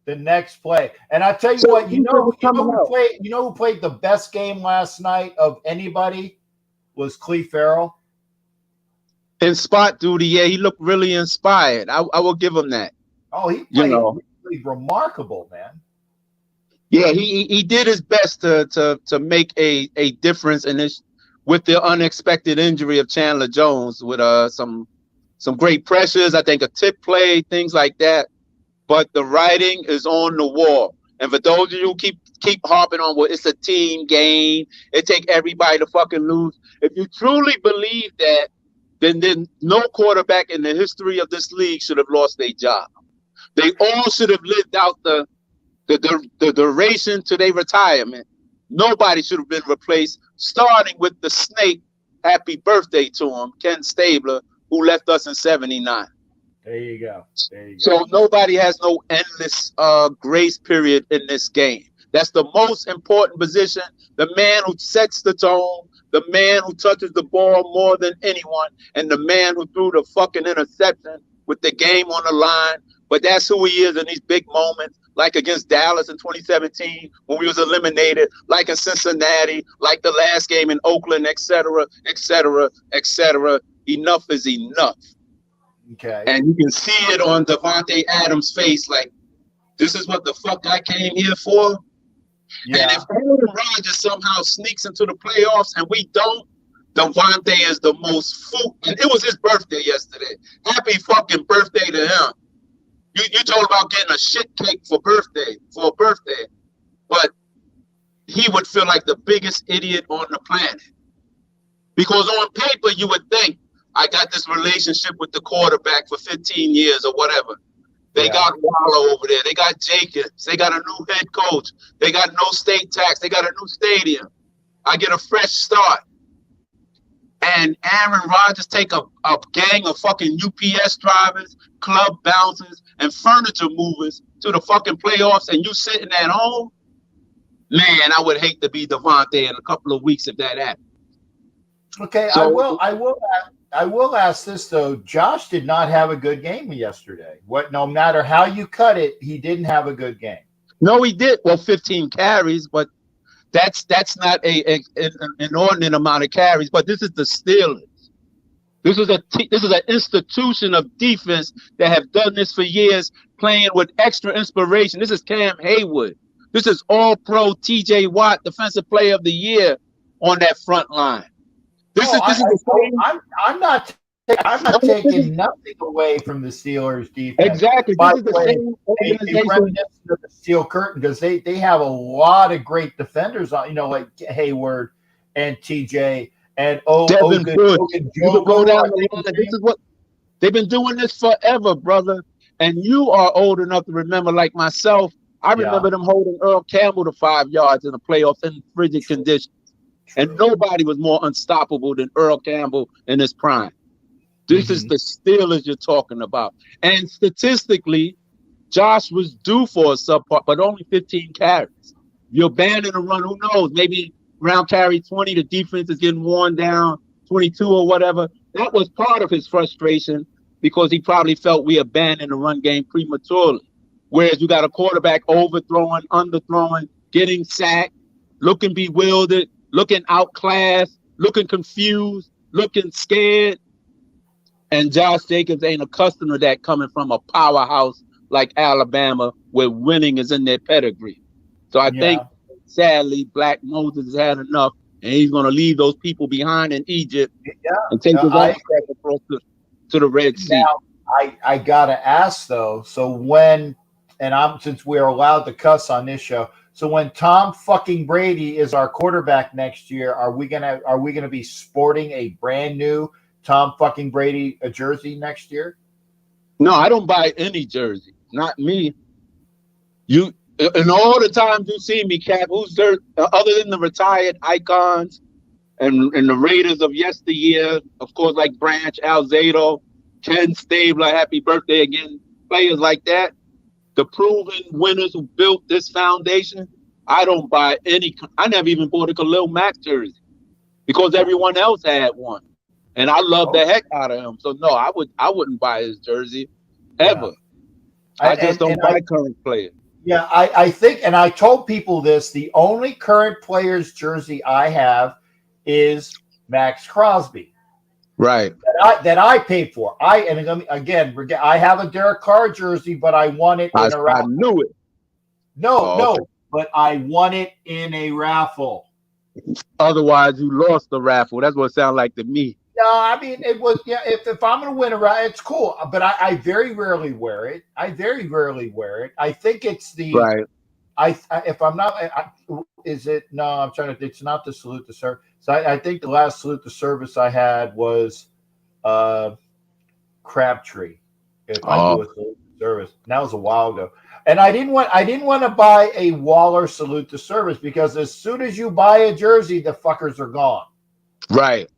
The next play, and I tell you what, you know who played the best game last night of anybody was Clee Farrell. In spot duty, he looked really inspired. I will give him that. Oh, he played really remarkable, man. Yeah, he did his best to make a difference in this, with the unexpected injury of Chandler Jones, with some great pressures. I think a tip play, things like that. But the writing is on the wall. And for those of you who keep harping on, well, it's a team game, it take everybody to fucking lose. If you truly believe that, then no quarterback in the history of this league should have lost their job. They all should have lived out the duration to their retirement. Nobody should have been replaced, starting with the snake. Happy birthday to him, Ken Stabler, who left us in '79. There you go. There you go. So nobody has no endless grace period in this game. That's the most important position. The man who sets the tone, the man who touches the ball more than anyone, and the man who threw the fucking interception with the game on the line. But that's who he is in these big moments, like against Dallas in 2017 when we was eliminated, like in Cincinnati, like the last game in Oakland, et cetera, et cetera, et cetera. Enough is enough. Okay. And you can see it on Devontae Adams' face, like, this is what the fuck I came here for? Yeah. And if Aaron Rodgers somehow sneaks into the playoffs and we don't, Devontae is the most fool. And it was his birthday yesterday. Happy fucking birthday to him. You told about getting a shit cake for a birthday. But he would feel like the biggest idiot on the planet. Because on paper, you would think, I got this relationship with the quarterback for 15 years or whatever. They got Wallow over there. They got Jacobs. They got a new head coach. They got no state tax. They got a new stadium. I get a fresh start. And Aaron Rodgers take a gang of fucking UPS drivers, club bouncers, and furniture movers to the fucking playoffs, and you sitting at home? Man, I would hate to be Devontae in a couple of weeks if that happened. Okay, so, I will ask this though. Josh did not have a good game yesterday. No matter how you cut it, he didn't have a good game. No, he did. Well, 15 carries, but that's not an inordinate amount of carries. But this is the Steelers. This is an institution of defense that have done this for years, playing with extra inspiration. This is Cam Haywood. This is All-Pro T.J. Watt, Defensive Player of the Year on that front line. I'm not taking nothing away from the Steelers defense. Exactly. By the way, they reminiscent of the Steel Curtain because they have a lot of great defenders on, like Hayward and TJ and Devin Bush. Go down the line. This is what they've been doing this forever, brother. And you are old enough to remember, like myself. I remember them holding Earl Campbell to 5 yards in the playoffs in frigid conditions. And nobody was more unstoppable than Earl Campbell in his prime. This is the Steelers you're talking about. And statistically, Josh was due for a subpart, but only 15 carries. You're banning a run, who knows? Maybe round carry 20, the defense is getting worn down, 22 or whatever. That was part of his frustration because he probably felt we abandoned the run game prematurely. Whereas you got a quarterback overthrowing, underthrowing, getting sacked, looking bewildered, looking outclassed, looking confused, looking scared. And Josh Jacobs ain't accustomed to that coming from a powerhouse like Alabama where winning is in their pedigree. So I think, sadly, Black Moses has had enough, and he's going to leave those people behind in Egypt and take his own step across to the Red Sea. Now, I got to ask, though, so since we're allowed to cuss on this show, so when Tom fucking Brady is our quarterback next year, are we gonna be sporting a brand new Tom fucking Brady jersey next year? No, I don't buy any jersey. Not me. You and all the times you see me, Cap, who's there other than the retired icons and the Raiders of yesteryear, of course, like Branch, Alzado, Ken Stabler, happy birthday again, players like that. The proven winners who built this foundation, I don't buy any. I never even bought a Khalil Mack jersey because everyone else had one, and I love the heck out of him. So no, I wouldn't buy his jersey ever. Yeah. I just don't buy current players. Yeah, I think, and I told people this. The only current player's jersey I have is Max Crosby. Right. That I paid for. I have a Derek Carr jersey, but I won it in a raffle. I knew it. No, but I won it in a raffle. Otherwise, you lost the raffle. That's what it sounded like to me. No, I mean, it was, if I'm going to win a raffle, it's cool. But I very rarely wear it. I think it's the if I'm not, is it? No, I'm trying to. It's not the salute to service. So I think the last salute to service I had was Crabtree. If I do a salute to service, and that was a while ago. And I didn't want to buy a Waller salute to service because as soon as you buy a jersey, the fuckers are gone. Right.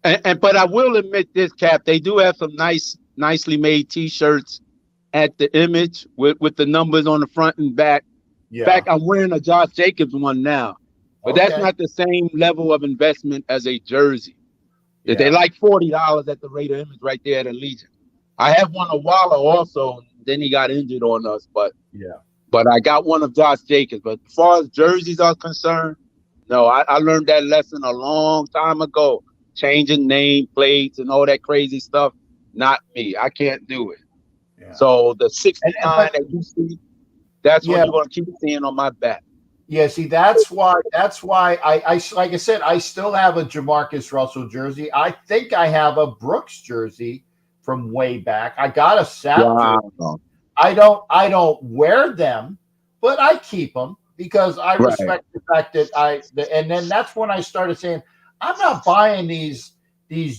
And but I will admit this, Cap, they do have some nicely made T-shirts at the image with the numbers on the front and back. Yeah. In fact, I'm wearing a Josh Jacobs one now, but that's not the same level of investment as a jersey. Yeah. They're like $40 at the Raider image right there at Allegiant. I have one of Waller also. Then he got injured on us, but I got one of Josh Jacobs. But as far as jerseys are concerned, no, I learned that lesson a long time ago. Changing name plates and all that crazy stuff, not me. I can't do it. Yeah. So the 69 that you see, that's what you're gonna keep seeing on my back. Yeah, see, that's why I like I said, I still have a Jamarcus Russell jersey. I think I have a Brooks jersey from way back. I got a Sap jersey. I don't wear them, but I keep them because I respect the fact that and then that's when I started saying, I'm not buying these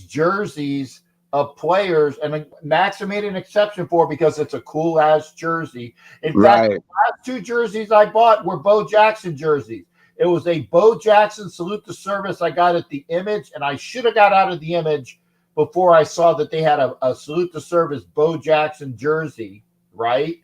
jerseys of players, and Max made an exception for because it's a cool ass jersey. In fact, the last two jerseys I bought were Bo Jackson jerseys. It was a Bo Jackson salute to service I got at the image, and I should have got out of the image before I saw that they had a salute to service Bo Jackson jersey, right?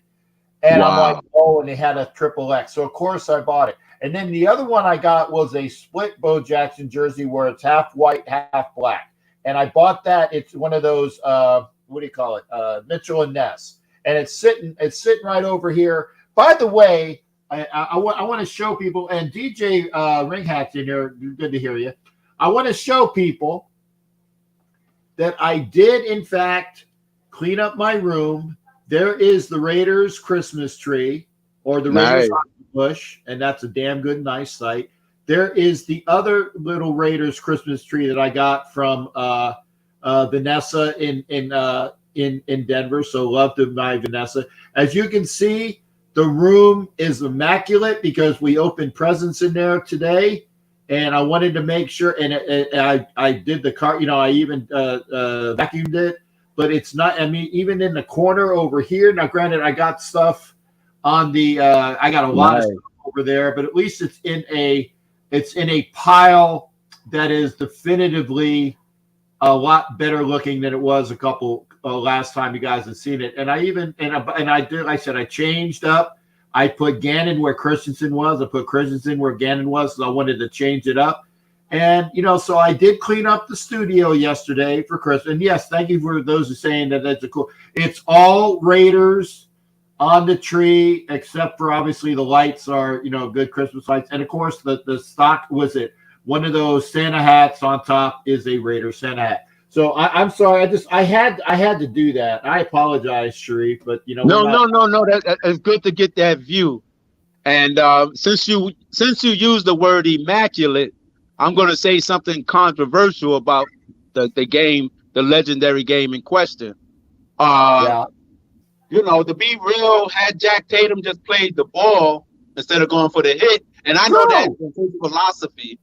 And I'm like, oh, and they had a XXX. So of course I bought it. And then the other one I got was a split Bo Jackson jersey where it's half white, half black. And I bought that. It's one of those, what do you call it? Mitchell and Ness. And it's sitting right over here. By the way, I want to show people, and DJ Ringhat's in here. Good to hear you. I want to show people that I did, in fact, clean up my room. There is the Raiders Christmas tree, or the Raiders bush, and that's a damn good, nice sight. There is the other little Raiders Christmas tree that I got from Vanessa in Denver. So love to my Vanessa. As you can see, the room is immaculate because we opened presents in there today, and I wanted to make sure. And I did the car. I even vacuumed it, but it's not. I mean, even in the corner over here. Now, granted, I got stuff on the. I got a lot of stuff over there, but at least it's in a pile that is definitively a lot better looking than it was a couple last time you guys had seen it. And I even I changed up. I put Gannon where Christensen was. I put Christensen where Gannon was, so I wanted to change it up. And so I did clean up the studio yesterday for Christmas. And yes, thank you for those who are saying that that's a cool. It's all Raiders on the tree, except for obviously the lights are, good Christmas lights. And of course, the stock, was it one of those Santa hats on top is a Raider Santa hat. So I'm sorry. I had to do that. I apologize, Sharif, but No. It's good to get that view. And since you used the word immaculate, I'm going to say something controversial about the game, the legendary game in question. To be real, had Jack Tatum just played the ball instead of going for the hit, and I know that's his philosophy,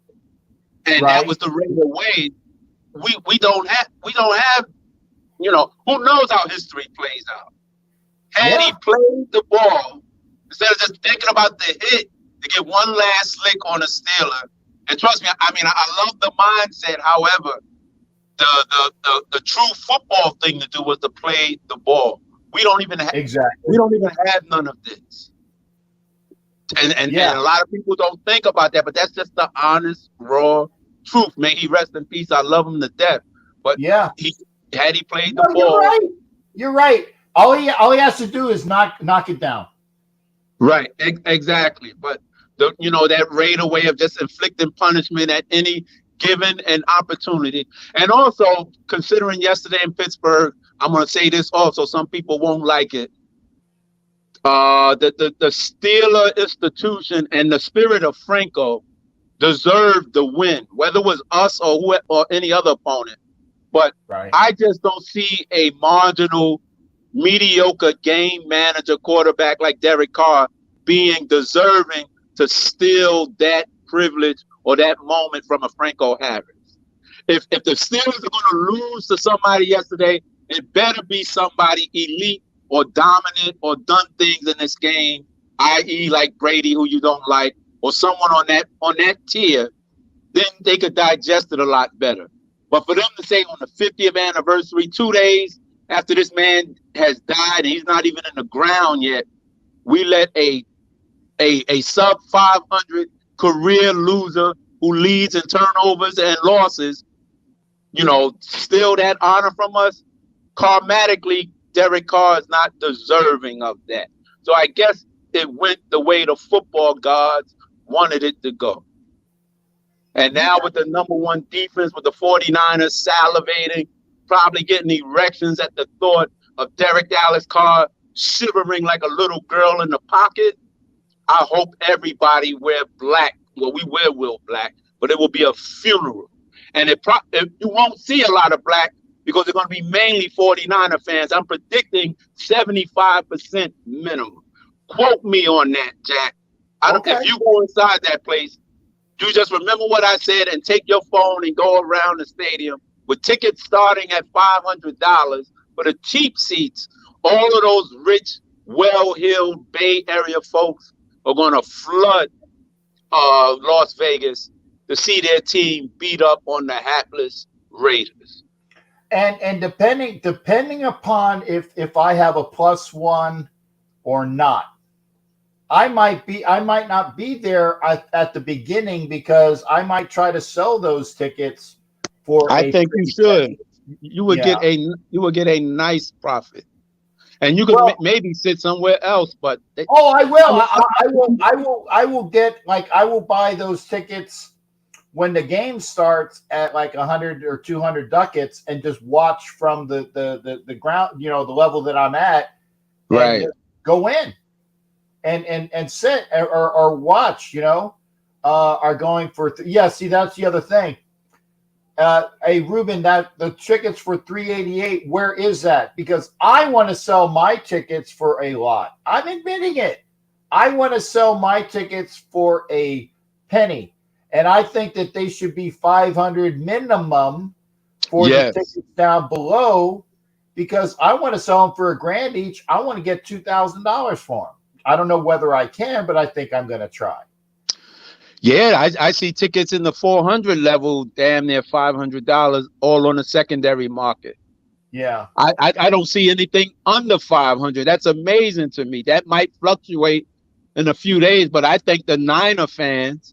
and that was the Raider way. We don't have, who knows how history plays out. Had he played the ball instead of just thinking about the hit to get one last lick on a Steeler, and trust me, I love the mindset. However, the true football thing to do was to play the ball. We don't even have We don't even have none of this, and a lot of people don't think about that. But that's just the honest, raw truth. May he rest in peace. I love him to death. But he played the ball. You're right. All he has to do is knock it down. Right. Exactly. But that Raider way of just inflicting punishment at any given an opportunity, and also considering yesterday in Pittsburgh. I'm going to say this also. Some people won't like it. The Steeler institution and the spirit of Franco deserved the win, whether it was us or any other opponent. But I just don't see a marginal, mediocre game manager quarterback like Derek Carr being deserving to steal that privilege or that moment from a Franco Harris. If the Steelers are going to lose to somebody yesterday, it better be somebody elite or dominant or done things in this game, i.e. like Brady, who you don't like, or someone on that tier, then they could digest it a lot better. But for them to say on the 50th anniversary, 2 days after this man has died and he's not even in the ground yet, we let a sub 500 career loser who leads in turnovers and losses, steal that honor from us. Karmatically, Derek Carr is not deserving of that. So I guess it went the way the football gods wanted it to go. And now with the number one defense, with the 49ers salivating, probably getting erections at the thought of Derek Dallas Carr shivering like a little girl in the pocket, I hope everybody wear black. Well, we will black, but it will be a funeral. And you won't see a lot of black because they're going to be mainly 49er fans. I'm predicting 75% minimum. Quote me on that, Jack. If you go inside that place, you just remember what I said and take your phone and go around the stadium with tickets starting at $500 for the cheap seats. All of those rich, well-heeled Bay Area folks are going to flood Las Vegas to see their team beat up on the hapless Raiders. And depending upon if I have a +1 or not, I might not be there at the beginning because I might try to sell those tickets for. I think you should. You would get a nice profit, and you could maybe sit somewhere else. But I will. I will get I will buy those tickets when the game starts at like 100 or 200 ducats and just watch from the ground, the level that I'm at, right? Go in. And sit or watch, are going for see, that's the other thing. Hey Ruben, that the tickets for $388, where is that? Because I want to sell my tickets for a lot. I'm admitting it. I want to sell my tickets for a penny, and I think that they should be $500 minimum for the tickets down below, because I want to sell them for $1,000 each. I want to get $2,000 for them. I don't know whether I can, but I think I'm going to try. Yeah, I see tickets in the 400 level, damn near $500, all on the secondary market. Yeah. I don't see anything under 500. That's amazing to me. That might fluctuate in a few days, but I think the Niner fans,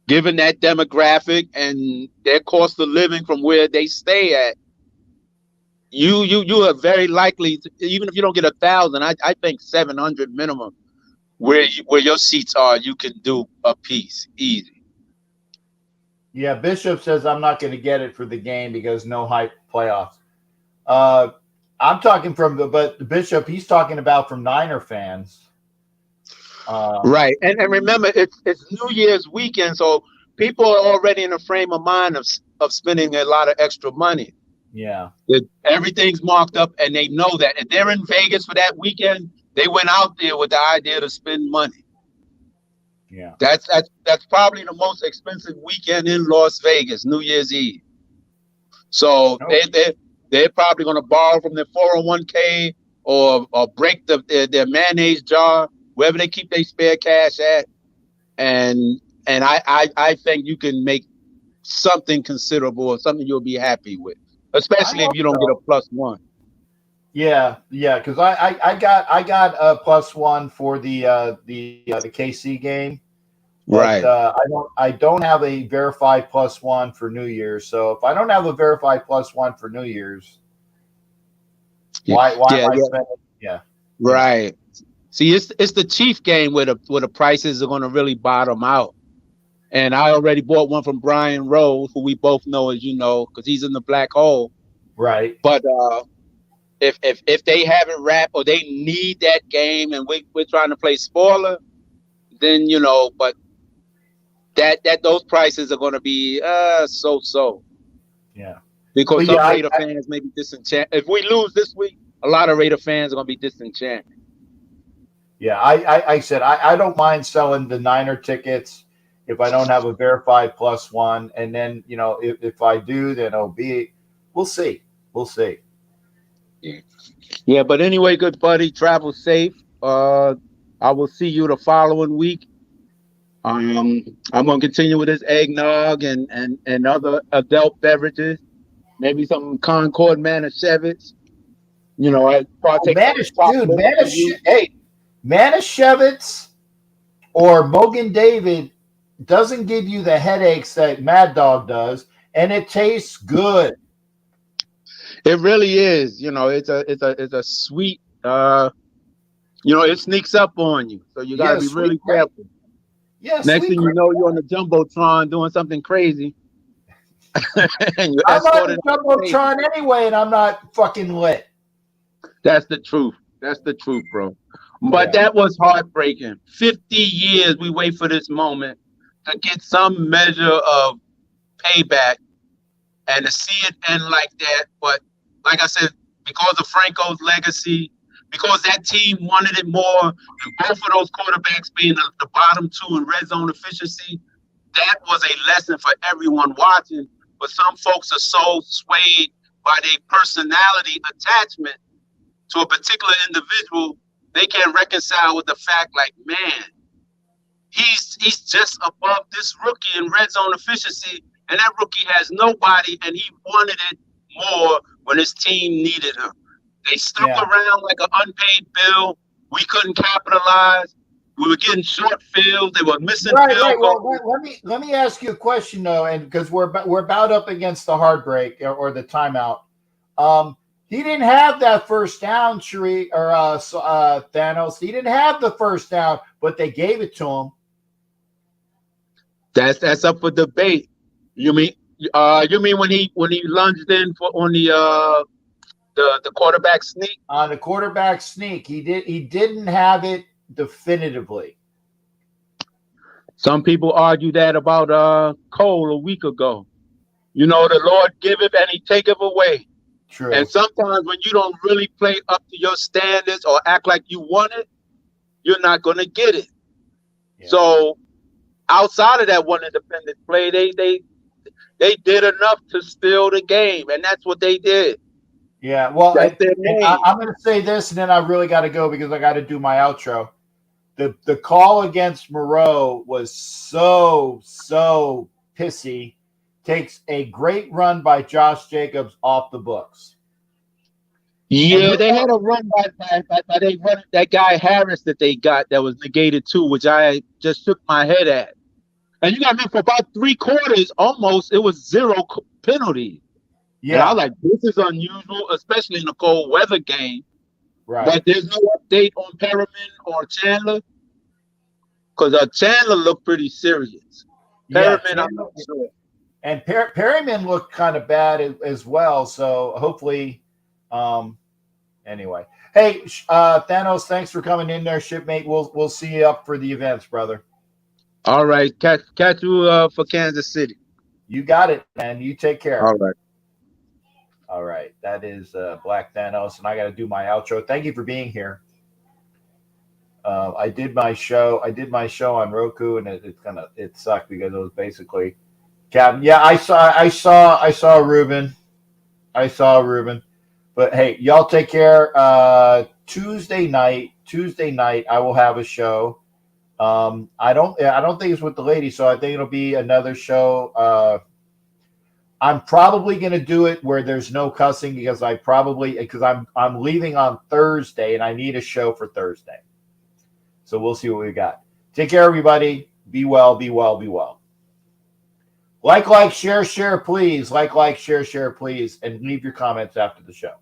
given that demographic and their cost of living from where they stay at, you are very likely to, even if you don't get 1,000, I think 700 minimum, where your seats are, you can do a piece easy. Yeah, Bishop says I'm not going to get it for the game because no hype playoffs. I'm talking but the Bishop, he's talking about from Niner fans. Right, and remember, it's New Year's weekend, so people are already in a frame of mind of spending a lot of extra money. Yeah. Everything's marked up, and they know that. And they're in Vegas for that weekend. They went out there with the idea to spend money. Yeah. That's probably the most expensive weekend in Las Vegas, New Year's Eve. So they're probably going to borrow from their 401k or break their mayonnaise jar, wherever they keep their spare cash at. And I think you can make something considerable or something you'll be happy with. Especially if you don't get a +1. Yeah, because I got a +1 for the KC game, but, right? I don't have a verified +1 for New Year's. So if I don't have a verified +1 for New Year's, why am I spending? Yeah, right. See, it's the Chief game where the prices are going to really bottom out. And I already bought one from Brian Rose, who we both know, as you know, because he's in the black hole. Right. But if they haven't wrapped or they need that game and we're trying to play spoiler, then but that those prices are going to be so. Yeah. Because some Raider fans may be disenchanted. If we lose this week, a lot of Raider fans are going to be disenchanted. Yeah, I said I don't mind selling the Niner tickets if I don't have a verified +1, and then if I do, then it'll be. We'll see. We'll see. Yeah, but anyway, good buddy, travel safe. I will see you the following week. I'm gonna continue with this eggnog and other adult beverages. Maybe some Concord Manischewitz. I partake of the chocolate for you. Hey, Manischewitz or Mogan David doesn't give you the headaches that Mad Dog does, and it tastes good. It really is. It's a sweet. It sneaks up on you, so you gotta be really careful. Yes. Next thing you know, you're on the jumbotron doing something crazy. And I'm on the jumbotron anyway, and I'm not fucking lit. That's the truth. That's the truth, bro. But that was heartbreaking. 50 years we wait for this moment to get some measure of payback and to see it end like that. But like I said, because of Franco's legacy, because that team wanted it more, and both of those quarterbacks being the bottom two in red zone efficiency, that was a lesson for everyone watching. But some folks are so swayed by their personality attachment to a particular individual, they can't reconcile with the fact, like, man, he's just above this rookie in red zone efficiency, and that rookie has nobody, and he wanted it more when his team needed him. They stuck around like an unpaid bill. We couldn't capitalize. We were getting short fields. They were missing field goals. Well, let me ask you a question though, and because we're about up against the hard break or the timeout. He didn't have that first down, Thanos. He didn't have the first down, but they gave it to him. That's up for debate. You mean when he lunged in on the quarterback sneak? On the quarterback sneak, he didn't have it definitively. Some people argue that about Cole a week ago. The Lord giveth and he taketh away. True. And sometimes when you don't really play up to your standards or act like you want it, you're not going to get it. Yeah. So outside of that one independent play, they did enough to steal the game, and that's what they did. Yeah, well, I'm going to say this, and then I really got to go because I got to do my outro. The call against Moreau was so pissy. Takes a great run by Josh Jacobs off the books. Yeah, they had a run by that guy Harris that they got that was negated too, which I just shook my head at. And you got to remember, for about 3 quarters, almost, it was 0 penalties. Yeah, and I was like, this is unusual, especially in a cold weather game. Right. But there's no update on Perriman or Chandler, because Chandler looked pretty serious. Perriman, I'm not sure. And Perryman looked kind of bad as well. So hopefully, anyway. Hey, Thanos, thanks for coming in there, shipmate. We'll see you up for the events, brother. All right, catch you for Kansas City. You got it, man. You take care. All right. That is Black Thanos, and I got to do my outro. Thank you for being here. I did my show on Roku, and it sucked because it was basically. Yeah, I saw Ruben. But hey, y'all take care. Tuesday night, I will have a show. I don't think it's with the ladies, so I think it'll be another show. I'm probably gonna do it where there's no cussing because I'm leaving on Thursday and I need a show for Thursday. So we'll see what we got. Take care, everybody. Be well, be well, be well. Like, share, please. Like, share, please. And leave your comments after the show.